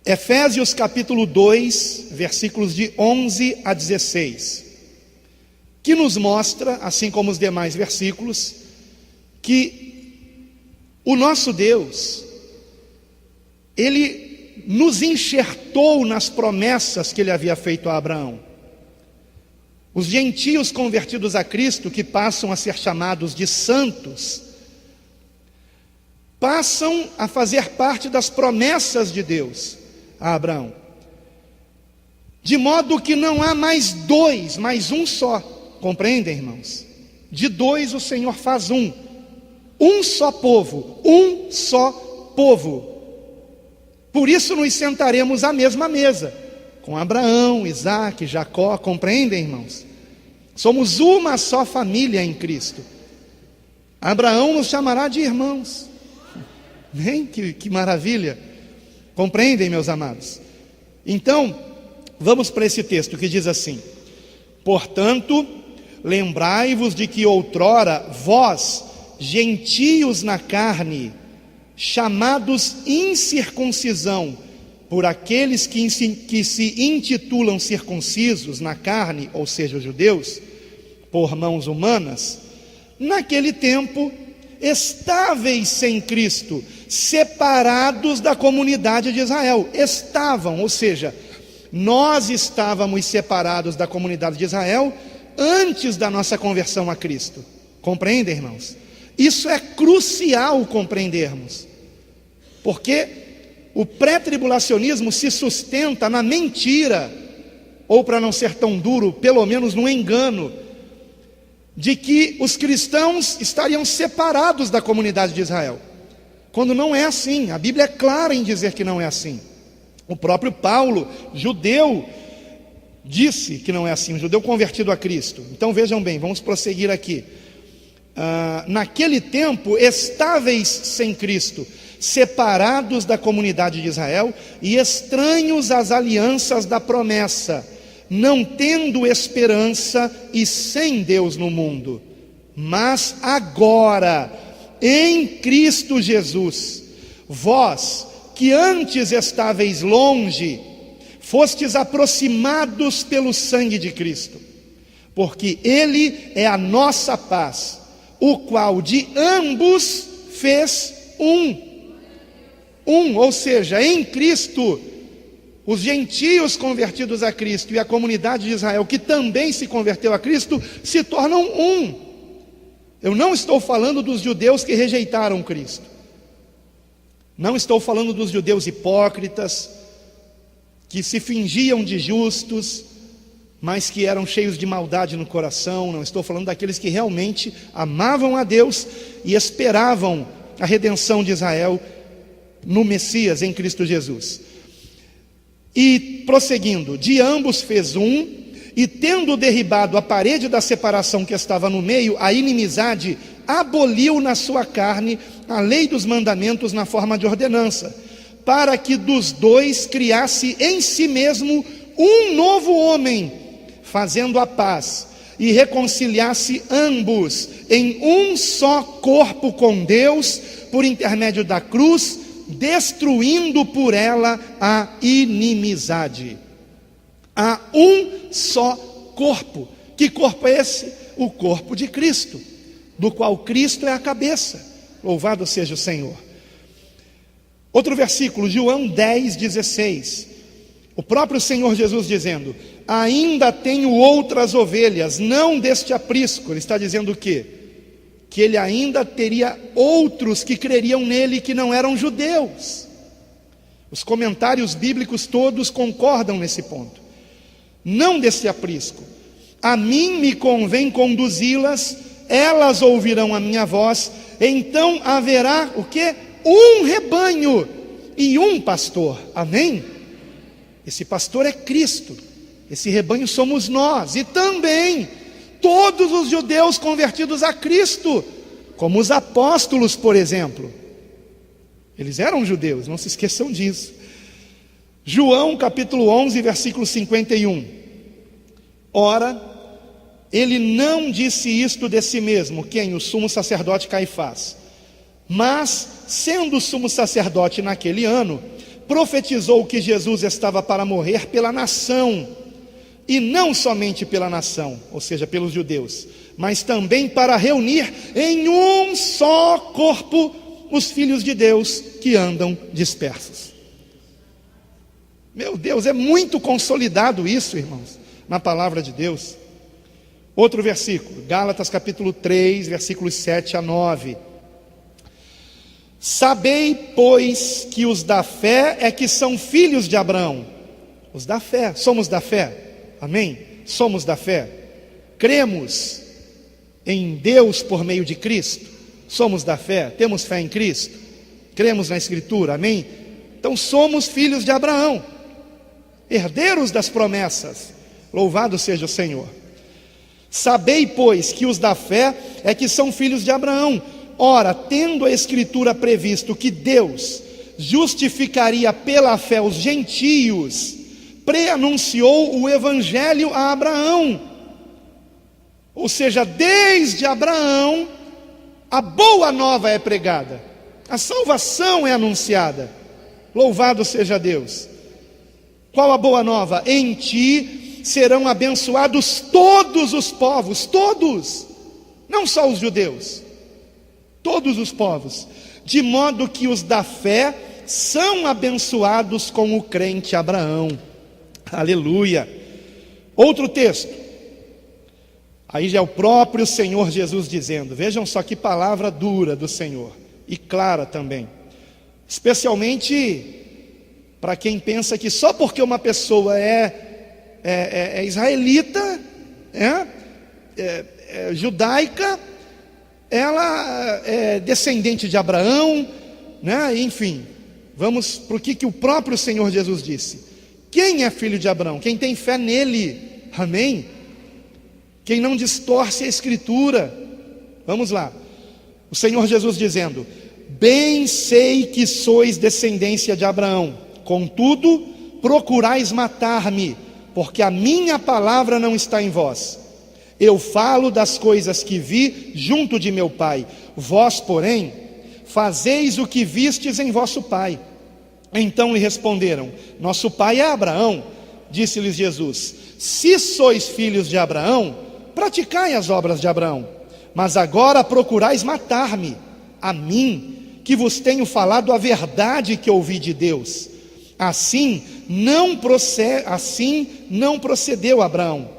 Efésios capítulo 2, versículos de 11 a 16, que nos mostra, assim como os demais versículos, que o nosso Deus, Ele nos enxertou nas promessas que Ele havia feito a Abraão. Os gentios convertidos a Cristo, que passam a ser chamados de santos, passam a fazer parte das promessas de Deus a Abraão. de modo que não há mais dois, mas um só. Compreendem, irmãos? De dois o Senhor faz um só povo, um só povo. Por isso nos sentaremos à mesma mesa, com Abraão, Isaque, Jacó. Compreendem, irmãos? Somos uma só família em Cristo. Abraão nos chamará de irmãos. Que maravilha! Compreendem, meus amados? Então, vamos para esse texto que diz assim: portanto, lembrai-vos de que outrora vós, gentios na carne, chamados incircuncisão por aqueles que se intitulam circuncisos na carne, ou seja, os judeus, por mãos humanas, naquele tempo estáveis sem Cristo, separados da comunidade de Israel. Estavam, ou seja, nós estávamos separados da comunidade de Israel antes da nossa conversão a Cristo. Compreendem, irmãos? Isso é crucial compreendermos, porque o pré-tribulacionismo se sustenta na mentira, ou para não ser tão duro, pelo menos no engano, de que os cristãos estariam separados da comunidade de Israel, quando não é assim. A Bíblia é clara em dizer que não é assim. O próprio Paulo, judeu, disse que não é assim, um judeu convertido a Cristo. Então vejam bem, vamos prosseguir aqui. Naquele tempo, estáveis sem Cristo, separados da comunidade de Israel e estranhos às alianças da promessa, não tendo esperança e sem Deus no mundo. Mas agora, em Cristo Jesus, vós que antes estáveis longe, fostes aproximados pelo sangue de Cristo, porque Ele é a nossa paz, o qual de ambos fez ou seja, em Cristo, os gentios convertidos a Cristo e a comunidade de Israel, que também se converteu a Cristo, se tornam um. Eu não estou falando dos judeus que rejeitaram Cristo, não estou falando dos judeus hipócritas, que se fingiam de justos, mas que eram cheios de maldade no coração. Não estou falando daqueles que realmente amavam a Deus e esperavam a redenção de Israel no Messias, em Cristo Jesus. E prosseguindo, de ambos fez um, e tendo derribado a parede da separação que estava no meio, a inimizade, aboliu na sua carne a lei dos mandamentos na forma de ordenança, para que dos dois criasse em si mesmo um novo homem, fazendo a paz, e reconciliasse ambos em um só corpo com Deus, por intermédio da cruz, destruindo por ela a inimizade. Há um só corpo. Que corpo é esse? O corpo de Cristo, do qual Cristo é a cabeça. Louvado seja o Senhor. Outro versículo, João 10:16. O próprio Senhor Jesus dizendo: ainda tenho outras ovelhas, não deste aprisco. Ele está dizendo o quê? Que ele ainda teria outros que creriam nele, que não eram judeus. Os comentários bíblicos todos concordam nesse ponto. Não deste aprisco. A mim me convém conduzi-las, elas ouvirão a minha voz, então haverá o quê? Um rebanho e um pastor. Amém? Esse pastor é Cristo, esse rebanho somos nós, e também todos os judeus convertidos a Cristo, como os apóstolos, por exemplo. Eles eram judeus, não se esqueçam disso. João capítulo 11, versículo 51. Ora, ele não disse isto de si mesmo, quem? O sumo sacerdote Caifás. Mas, sendo sumo sacerdote naquele ano, profetizou que Jesus estava para morrer pela nação, e não somente pela nação, ou seja, pelos judeus, mas também para reunir em um só corpo os filhos de Deus que andam dispersos. Meu Deus, é muito consolidado isso, irmãos, na palavra de Deus. Outro versículo, Gálatas capítulo 3, versículos 7 a 9. Sabei, pois, que os da fé é que são filhos de Abraão. Os da fé. Somos da fé? Amém? Somos da fé. Cremos em Deus por meio de Cristo? Somos da fé? Temos fé em Cristo? Cremos na Escritura? Amém? Então somos filhos de Abraão, herdeiros das promessas. Louvado seja o Senhor. Sabei, pois, que os da fé é que são filhos de Abraão. Ora, tendo a Escritura previsto que Deus justificaria pela fé os gentios, preanunciou o Evangelho a Abraão. Ou seja, desde Abraão, a boa nova é pregada, a salvação é anunciada. Louvado seja Deus. Qual a boa nova? Em ti serão abençoados todos os povos, todos, não só os judeus, todos os povos, de modo que os da fé são abençoados com o crente Abraão. Aleluia. Outro texto, aí já é o próprio Senhor Jesus dizendo, vejam só que palavra dura do Senhor, e clara também, especialmente para quem pensa que só porque uma pessoa é israelita, judaica, ela é descendente de Abraão, né? Enfim, vamos para o que o próprio Senhor Jesus disse. Quem é filho de Abraão? Quem tem fé nele, amém? Quem não distorce a Escritura. Vamos lá, o Senhor Jesus dizendo, bem sei que sois descendência de Abraão, contudo procurais matar-me, porque a minha palavra não está em vós. Eu falo das coisas que vi junto de meu pai, vós, porém, fazeis o que vistes em vosso pai. Então lhe responderam, nosso pai é Abraão. Disse-lhes Jesus, se sois filhos de Abraão, praticai as obras de Abraão. Mas agora procurais matar-me, a mim, que vos tenho falado a verdade que ouvi de Deus. Assim não procedeu Abraão.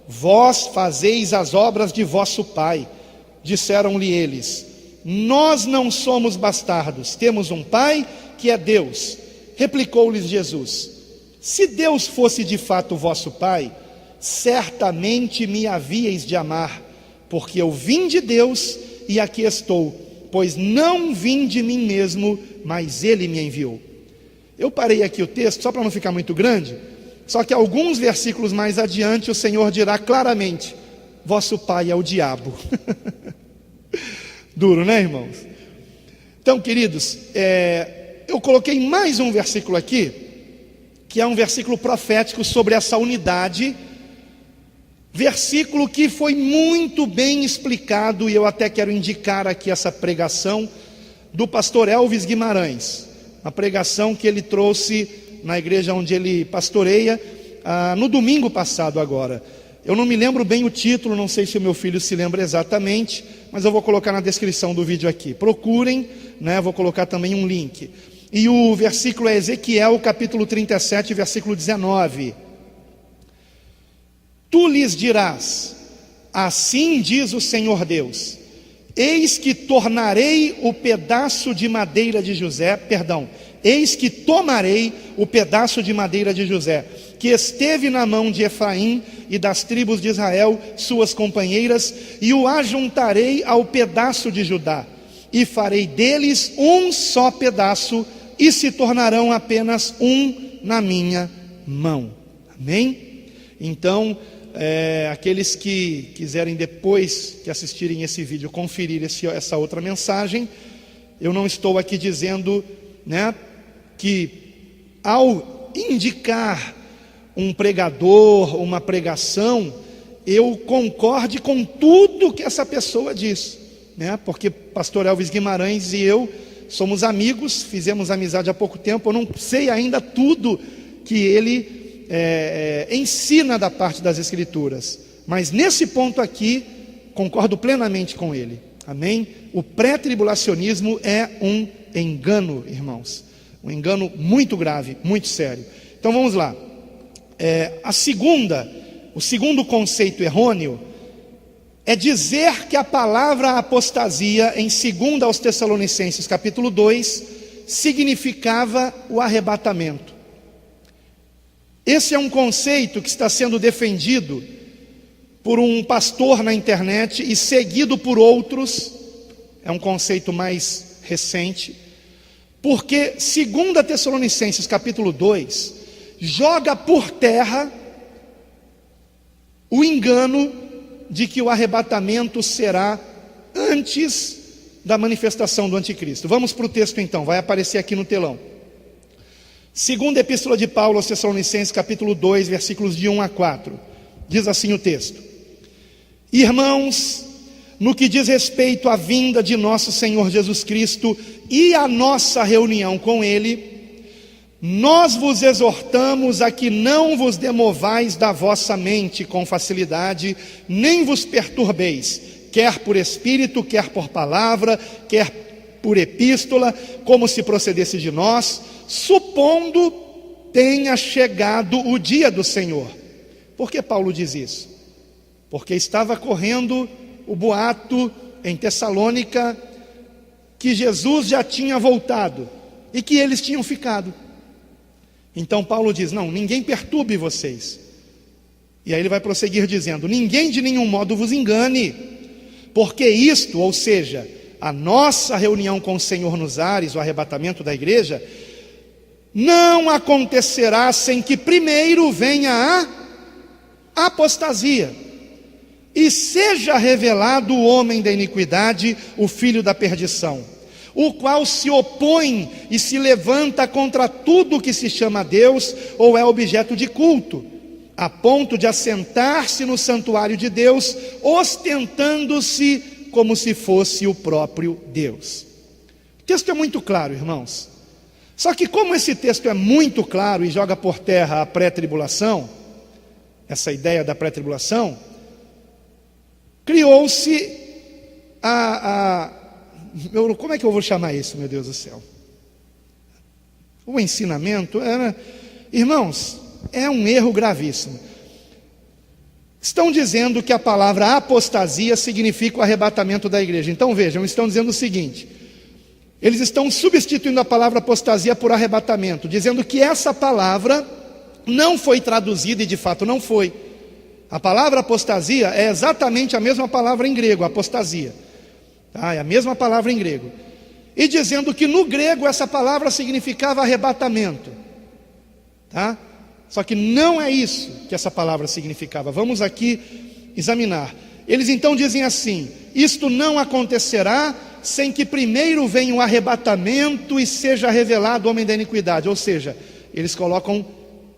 Vós fazeis as obras de vosso pai. Disseram-lhe eles, nós não somos bastardos, temos um pai que é Deus. Replicou-lhes Jesus, se Deus fosse de fato vosso pai, certamente me havíeis de amar, porque eu vim de Deus e aqui estou, pois não vim de mim mesmo, mas ele me enviou. Eu parei aqui o texto só para não ficar muito grande, só que alguns versículos mais adiante o Senhor dirá claramente, vosso pai é o diabo. Duro, né, irmãos? Então, queridos, eu coloquei mais um versículo aqui, que é um versículo profético sobre essa unidade, versículo que foi muito bem explicado, e eu até quero indicar aqui essa pregação do pastor Elvis Guimarães, uma pregação que ele trouxe na igreja onde ele pastoreia, no domingo passado agora. Eu não me lembro bem o título, não sei se o meu filho se lembra exatamente, mas eu vou colocar na descrição do vídeo aqui. Procurem, né? Vou colocar também um link. E o versículo é Ezequiel, capítulo 37, versículo 19. Tu lhes dirás, assim diz o Senhor Deus, eis que tornarei o pedaço de madeira de José, eis que tomarei o pedaço de madeira de José, que esteve na mão de Efraim e das tribos de Israel, suas companheiras, e o ajuntarei ao pedaço de Judá, e farei deles um só pedaço, e se tornarão apenas um na minha mão. Amém? Então, aqueles que quiserem depois que assistirem esse vídeo, conferir essa outra mensagem, eu não estou aqui dizendo, né, que ao indicar um pregador, uma pregação, eu concorde com tudo que essa pessoa diz, né? Porque pastor Elvis Guimarães e eu somos amigos, fizemos amizade há pouco tempo, eu não sei ainda tudo que ele ensina da parte das Escrituras, mas nesse ponto aqui, concordo plenamente com ele, amém? O pré-tribulacionismo é um engano, irmãos, um engano muito grave, muito sério. Então vamos lá. O segundo conceito errôneo é dizer que a palavra apostasia em 2 aos Tessalonicenses capítulo 2 significava o arrebatamento. Esse é um conceito que está sendo defendido por um pastor na internet e seguido por outros. É um conceito mais recente, porque 2 Tessalonicenses capítulo 2 joga por terra o engano de que o arrebatamento será antes da manifestação do anticristo. Vamos para o texto então, vai aparecer aqui no telão. Segunda Epístola de Paulo aos Tessalonicenses capítulo 2, versículos de 1 a 4. Diz assim o texto: Irmãos, no que diz respeito à vinda de nosso Senhor Jesus Cristo e à nossa reunião com Ele, nós vos exortamos a que não vos demovais da vossa mente com facilidade, nem vos perturbeis, quer por espírito, quer por palavra, quer por epístola, como se procedesse de nós, supondo tenha chegado o dia do Senhor. Por que Paulo diz isso? Porque estava correndo o boato em Tessalônica que Jesus já tinha voltado e que eles tinham ficado. Então Paulo diz: não, ninguém perturbe vocês. E aí ele vai prosseguir dizendo: ninguém de nenhum modo vos engane, porque isto, ou seja, a nossa reunião com o Senhor nos ares, o arrebatamento da igreja, não acontecerá sem que primeiro venha a apostasia e seja revelado o homem da iniquidade, o filho da perdição, o qual se opõe e se levanta contra tudo que se chama Deus ou é objeto de culto, a ponto de assentar-se no santuário de Deus, ostentando-se como se fosse o próprio Deus. O texto é muito claro, irmãos. Só que como esse texto é muito claro e joga por terra a pré-tribulação, essa ideia da pré-tribulação, criou-se como é que eu vou chamar isso, meu Deus do céu? O ensinamento irmãos, é um erro gravíssimo. Estão dizendo que a palavra apostasia significa o arrebatamento da igreja. Então vejam, estão dizendo o seguinte: eles estão substituindo a palavra apostasia por arrebatamento, dizendo que essa palavra não foi traduzida, e de fato não foi. A palavra apostasia é exatamente a mesma palavra em grego, apostasia. É a mesma palavra em grego. E dizendo que no grego essa palavra significava arrebatamento. Só que não é isso que essa palavra significava. Vamos aqui examinar. Eles então dizem assim: isto não acontecerá sem que primeiro venha o arrebatamento e seja revelado o homem da iniquidade. Ou seja, eles colocam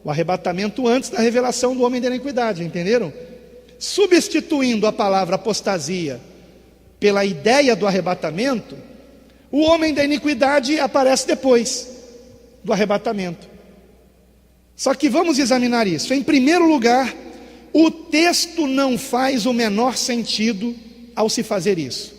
o arrebatamento antes da revelação do homem da iniquidade, entenderam? Substituindo a palavra apostasia pela ideia do arrebatamento, o homem da iniquidade aparece depois do arrebatamento. Só que vamos examinar isso. Em primeiro lugar, o texto não faz o menor sentido ao se fazer isso.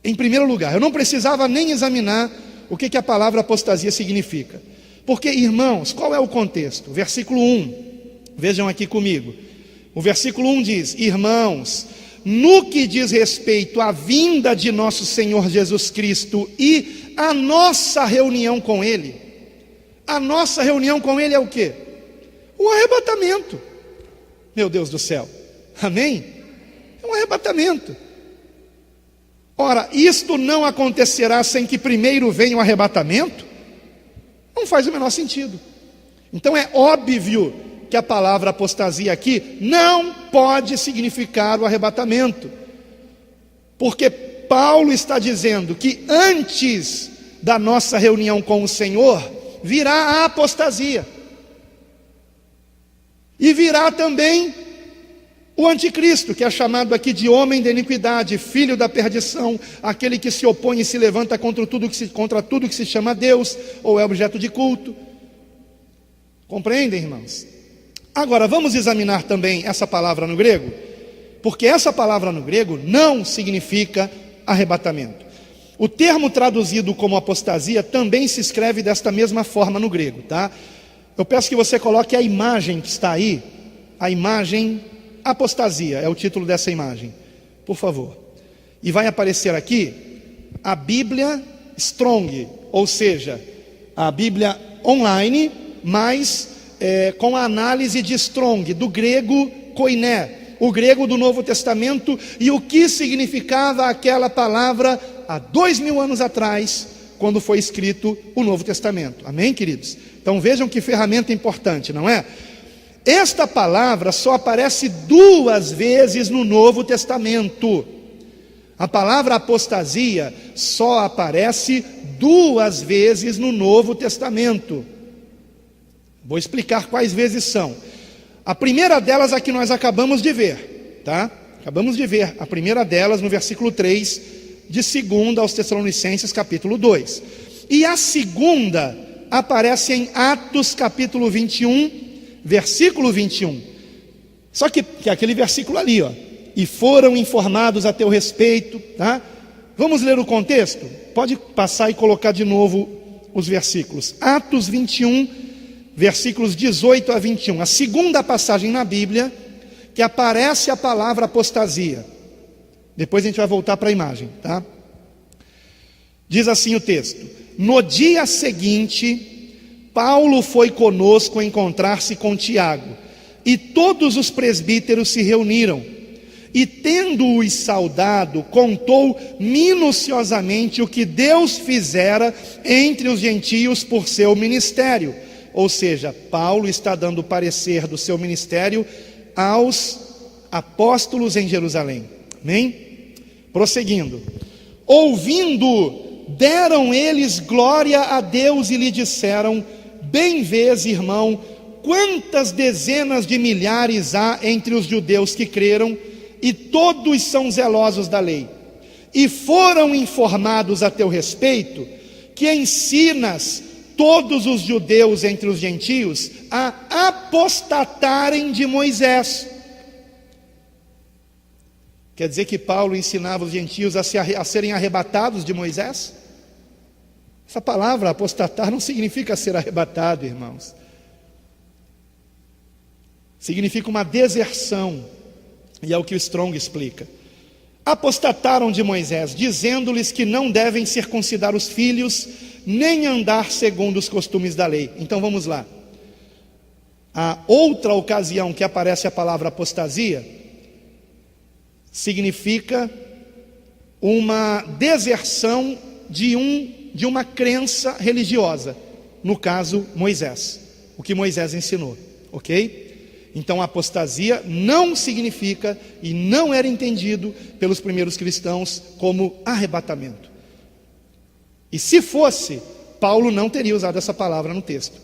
Em primeiro lugar, eu não precisava nem examinar o que a palavra apostasia significa. Porque, irmãos, qual é o contexto? Versículo 1, vejam aqui comigo. O versículo 1 diz: irmãos, no que diz respeito à vinda de nosso Senhor Jesus Cristo e a nossa reunião com Ele. A nossa reunião com Ele é o quê? O arrebatamento. Meu Deus do céu, amém? É um arrebatamento. Ora, isto não acontecerá sem que primeiro venha o arrebatamento? Não faz o menor sentido. Então é óbvio que a palavra apostasia aqui não pode significar o arrebatamento, porque Paulo está dizendo que antes da nossa reunião com o Senhor virá a apostasia, e virá também o anticristo, que é chamado aqui de homem da iniquidade, filho da perdição, aquele que se opõe e se levanta contra tudo que se chama Deus ou é objeto de culto. Compreendem, irmãos? Agora vamos examinar também essa palavra no grego, porque essa palavra no grego não significa arrebatamento. O termo traduzido como apostasia também se escreve desta mesma forma no grego, tá? Eu peço que você coloque a imagem que está aí, a imagem apostasia, é o título dessa imagem, por favor. E vai aparecer aqui a Bíblia Strong, ou seja, a Bíblia online, mais com a análise de Strong, do grego koiné, o grego do Novo Testamento, e o que significava aquela palavra há 2000 anos atrás, quando foi escrito o Novo Testamento. Amém, queridos? Então vejam que ferramenta importante, não é? Esta palavra só aparece 2 vezes no Novo Testamento. A palavra apostasia só aparece 2 vezes no Novo Testamento. Vou explicar quais vezes são. A primeira delas a que nós acabamos de ver, tá? Acabamos de ver a primeira delas no versículo 3 de 2 aos Tessalonicenses, capítulo 2. E a segunda aparece em Atos, capítulo 21, versículo 21. Só que é aquele versículo ali, ó. E foram informados a teu respeito, tá? Vamos ler o contexto? Pode passar e colocar de novo os versículos. Atos 21, versículos 18 a 21. A segunda passagem na Bíblia que aparece a palavra apostasia. Depois a gente vai voltar para a imagem, tá? Diz assim o texto: no dia seguinte, Paulo foi conosco encontrar-se com Tiago, e todos os presbíteros se reuniram, e tendo-os saudado, contou minuciosamente o que Deus fizera entre os gentios por seu ministério. Ou seja, Paulo está dando parecer do seu ministério aos apóstolos em Jerusalém. Amém? Prosseguindo: ouvindo, deram eles glória a Deus e lhe disseram: bem vês, irmão, quantas dezenas de milhares há entre os judeus que creram, e todos são zelosos da lei. E foram informados a teu respeito, que ensinas todos os judeus entre os gentios a apostatarem de Moisés. Quer dizer que Paulo ensinava os gentios a serem arrebatados de Moisés? Essa palavra apostatar não significa ser arrebatado, irmãos. Significa uma deserção, e é o que o Strong explica. Apostataram de Moisés, dizendo-lhes que não devem circuncidar os filhos, nem andar segundo os costumes da lei. Então vamos lá. A outra ocasião que aparece a palavra apostasia significa uma deserção de uma crença religiosa, no caso Moisés, o que Moisés ensinou, ok? Então a apostasia não significa e não era entendido pelos primeiros cristãos como arrebatamento. E se fosse, Paulo não teria usado essa palavra no texto,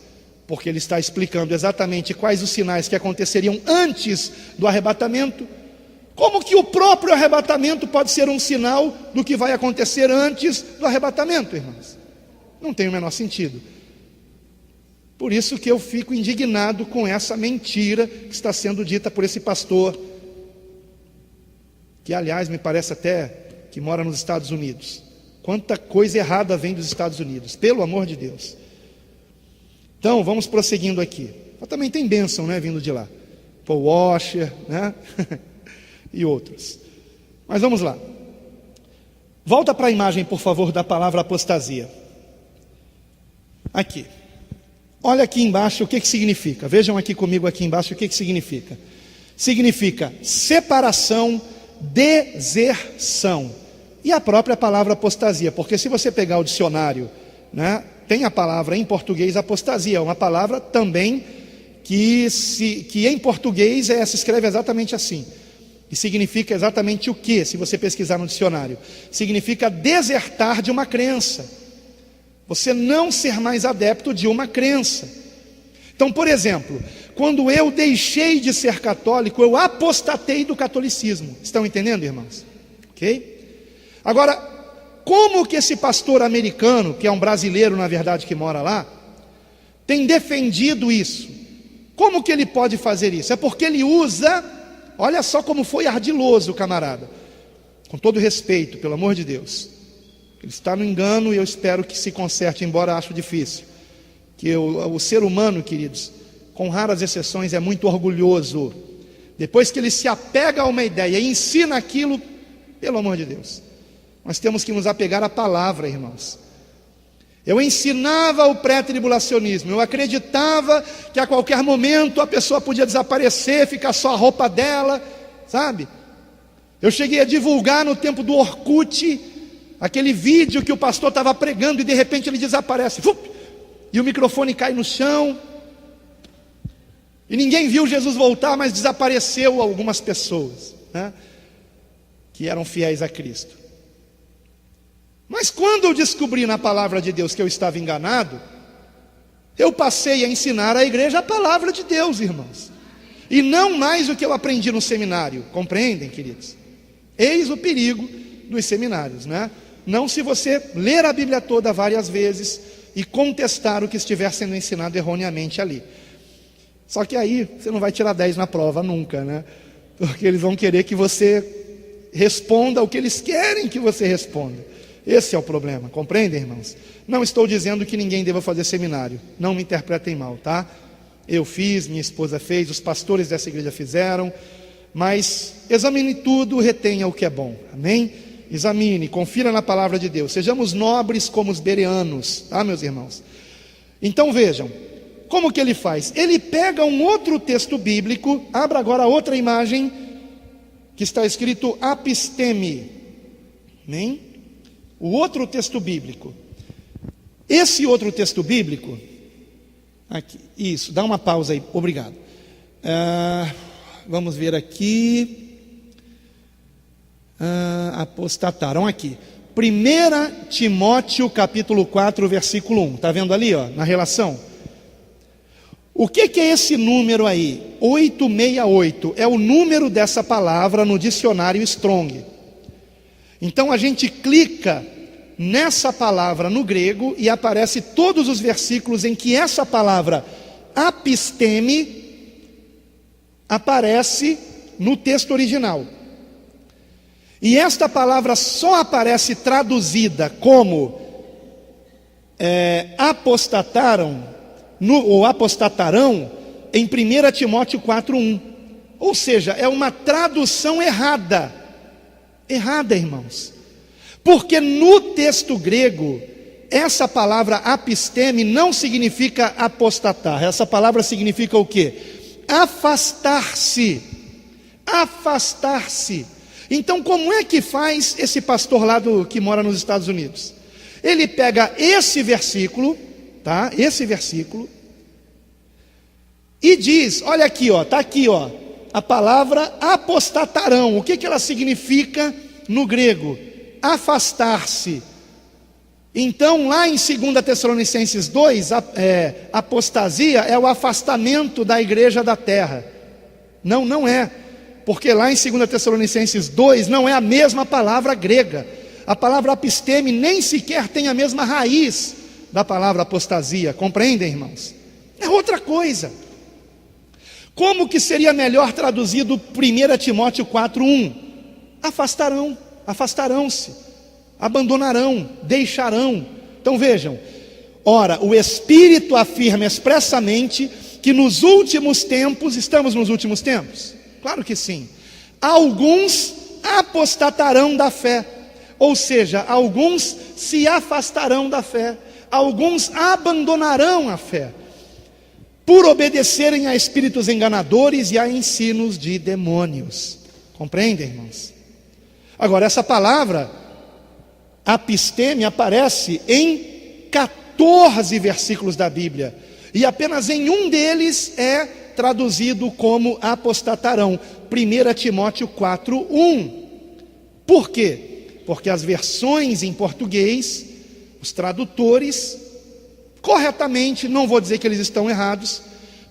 porque ele está explicando exatamente quais os sinais que aconteceriam antes do arrebatamento. Como que o próprio arrebatamento pode ser um sinal do que vai acontecer antes do arrebatamento, irmãos? Não tem o menor sentido. Por isso que eu fico indignado com essa mentira que está sendo dita por esse pastor, que aliás me parece até que mora nos Estados Unidos. Quanta coisa errada vem dos Estados Unidos, pelo amor de Deus. Então vamos prosseguindo aqui. Mas também tem bênção, né, vindo de lá. Paul Washer, né? E outros. Mas vamos lá. Volta para a imagem, por favor, da palavra apostasia. Aqui. Olha aqui embaixo o que significa. Vejam aqui comigo aqui embaixo o que significa. Significa separação, deserção. E a própria palavra apostasia, porque se você pegar o dicionário, né, tem a palavra em português apostasia, uma palavra também que em português se escreve exatamente assim. E significa exatamente o que, se você pesquisar no dicionário? Significa desertar de uma crença. Você não ser mais adepto de uma crença. Então, por exemplo, quando eu deixei de ser católico, eu apostatei do catolicismo. Estão entendendo, irmãos? Ok? Agora, como que esse pastor americano, que é um brasileiro, na verdade, que mora lá, tem defendido isso? Como que ele pode fazer isso? É porque ele usa... Olha só como foi ardiloso o camarada. Com todo respeito, pelo amor de Deus. Ele está no engano e eu espero que se conserte, embora acho difícil. Que o ser humano, queridos, com raras exceções, é muito orgulhoso. Depois que ele se apega a uma ideia e ensina aquilo, pelo amor de Deus. Nós temos que nos apegar à palavra, irmãos. Eu ensinava o pré-tribulacionismo. Eu acreditava que a qualquer momento a pessoa podia desaparecer, ficar só a roupa dela, sabe? Eu cheguei a divulgar no tempo do Orkut aquele vídeo que o pastor estava pregando e de repente ele desaparece. E o microfone cai no chão. E ninguém viu Jesus voltar, mas desapareceu algumas pessoas, né, que eram fiéis a Cristo. Mas quando eu descobri na palavra de Deus que eu estava enganado, eu passei a ensinar à igreja a palavra de Deus, irmãos, e não mais o que eu aprendi no seminário. Compreendem, queridos? Eis o perigo dos seminários, né? Não se você ler a Bíblia toda várias vezes e contestar o que estiver sendo ensinado erroneamente ali. Só que aí você não vai tirar 10 na prova nunca, né? Porque eles vão querer que você responda o que eles querem que você responda. Esse é o problema, compreendem, irmãos? Não estou dizendo que ninguém deva fazer seminário, não me interpretem mal, tá? Eu fiz, minha esposa fez, os pastores dessa igreja fizeram, mas examine tudo, retenha o que é bom, amém? Examine, confira na palavra de Deus, sejamos nobres como os bereanos, tá, meus irmãos? Então vejam, como que ele faz? Ele pega um outro texto bíblico, abra agora outra imagem, que está escrito apisteme, amém? O outro texto bíblico. Esse outro texto bíblico, aqui, isso, dá uma pausa aí, obrigado. Vamos ver aqui. Apostataram aqui. 1 Timóteo capítulo 4, versículo 1. Está vendo ali, ó, na relação? O que é esse número aí? 868. É o número dessa palavra no dicionário Strong. Então a gente clica nessa palavra no grego e aparece todos os versículos em que essa palavra apisteme aparece no texto original. E esta palavra só aparece traduzida como apostataram, ou apostatarão, em 1 Timóteo 4:1. Ou seja, é uma tradução errada, irmãos. Porque no texto grego, essa palavra apisteme não significa apostatar. Essa palavra significa o quê? Afastar-se. Afastar-se. Então, como é que faz esse pastor lá que mora nos Estados Unidos? Ele pega esse versículo, tá? Esse versículo, e diz, olha aqui, ó, tá aqui, ó, a palavra apostatarão. O que ela significa no grego? Afastar-se. Então, lá em 2 Tessalonicenses 2, apostasia é o afastamento da igreja da terra. Não é. Porque lá em 2 Tessalonicenses 2 não é a mesma palavra grega. A palavra apisteme nem sequer tem a mesma raiz da palavra apostasia. Compreendem, irmãos? É outra coisa. Como que seria melhor traduzido 1 Timóteo 4:1? Afastarão, afastarão-se, abandonarão, deixarão. Então vejam, ora, o Espírito afirma expressamente que nos últimos tempos, estamos nos últimos tempos? Claro que sim. Alguns apostatarão da fé, ou seja, alguns se afastarão da fé, alguns abandonarão a fé, por obedecerem a espíritos enganadores e a ensinos de demônios. Compreendem, irmãos? Agora, essa palavra apisteme aparece em 14 versículos da Bíblia, e apenas em um deles é traduzido como apostatarão. 1 Timóteo 4:1. Por quê? Porque as versões em português, os tradutores, corretamente, não vou dizer que eles estão errados,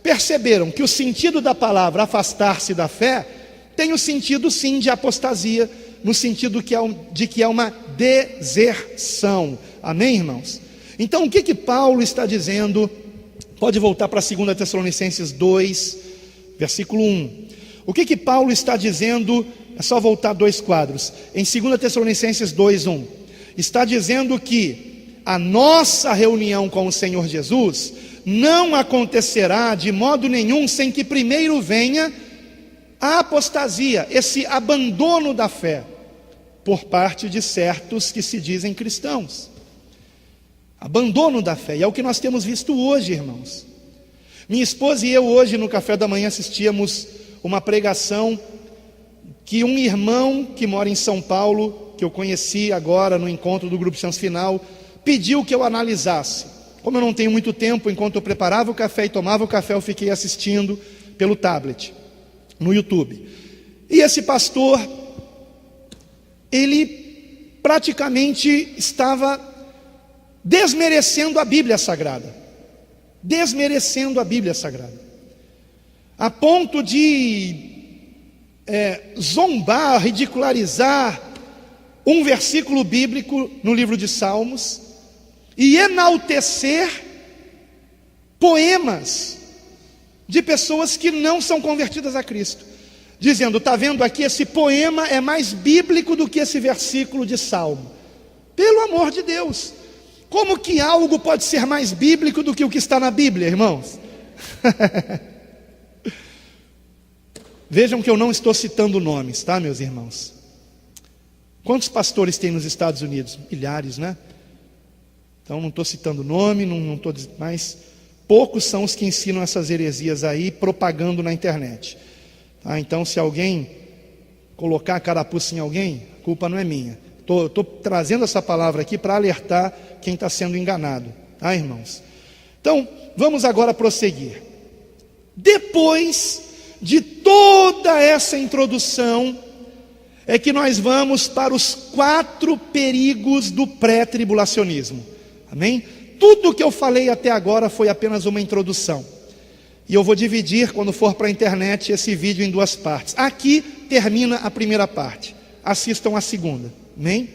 perceberam que o sentido da palavra afastar-se da fé tem o sentido sim de apostasia, no sentido de que é uma deserção. Amém, irmãos? Então o que Paulo está dizendo? Pode voltar para 2 Tessalonicenses 2, versículo 1. O que Paulo está dizendo? É só voltar 2 quadros. Em 2 Tessalonicenses 2:1, está dizendo que a nossa reunião com o Senhor Jesus não acontecerá de modo nenhum sem que primeiro venha a apostasia, esse abandono da fé, por parte de certos que se dizem cristãos. Abandono da fé. E é o que nós temos visto hoje, irmãos. Minha esposa e eu hoje no café da manhã assistíamos uma pregação que um irmão que mora em São Paulo, que eu conheci agora no encontro do Grupo Chance Final, pediu que eu analisasse. Como eu não tenho muito tempo, enquanto eu preparava o café e tomava o café, eu fiquei assistindo pelo tablet, no YouTube. E esse pastor, ele praticamente estava desmerecendo a Bíblia Sagrada. Desmerecendo a Bíblia Sagrada. A ponto de zombar, ridicularizar um versículo bíblico no livro de Salmos e enaltecer poemas de pessoas que não são convertidas a Cristo, dizendo: está vendo aqui, esse poema é mais bíblico do que esse versículo de Salmo. Pelo amor de Deus, como que algo pode ser mais bíblico do que o que está na Bíblia, irmãos? Vejam que eu não estou citando nomes, tá, meus irmãos? Quantos pastores tem nos Estados Unidos? Milhares, né? Então não estou citando nome, não estou dizendo, mas poucos são os que ensinam essas heresias aí, propagando na internet. Tá? Então, se alguém colocar a carapuça em alguém, a culpa não é minha. Estou trazendo essa palavra aqui para alertar quem está sendo enganado, tá, irmãos? Então, vamos agora prosseguir. Depois de toda essa introdução, é que nós vamos para os 4 perigos do pré-tribulacionismo. Amém? Tudo que eu falei até agora foi apenas uma introdução. E eu vou dividir, quando for para a internet, esse vídeo em 2 partes. Aqui termina a primeira parte. Assistam a segunda. Amém?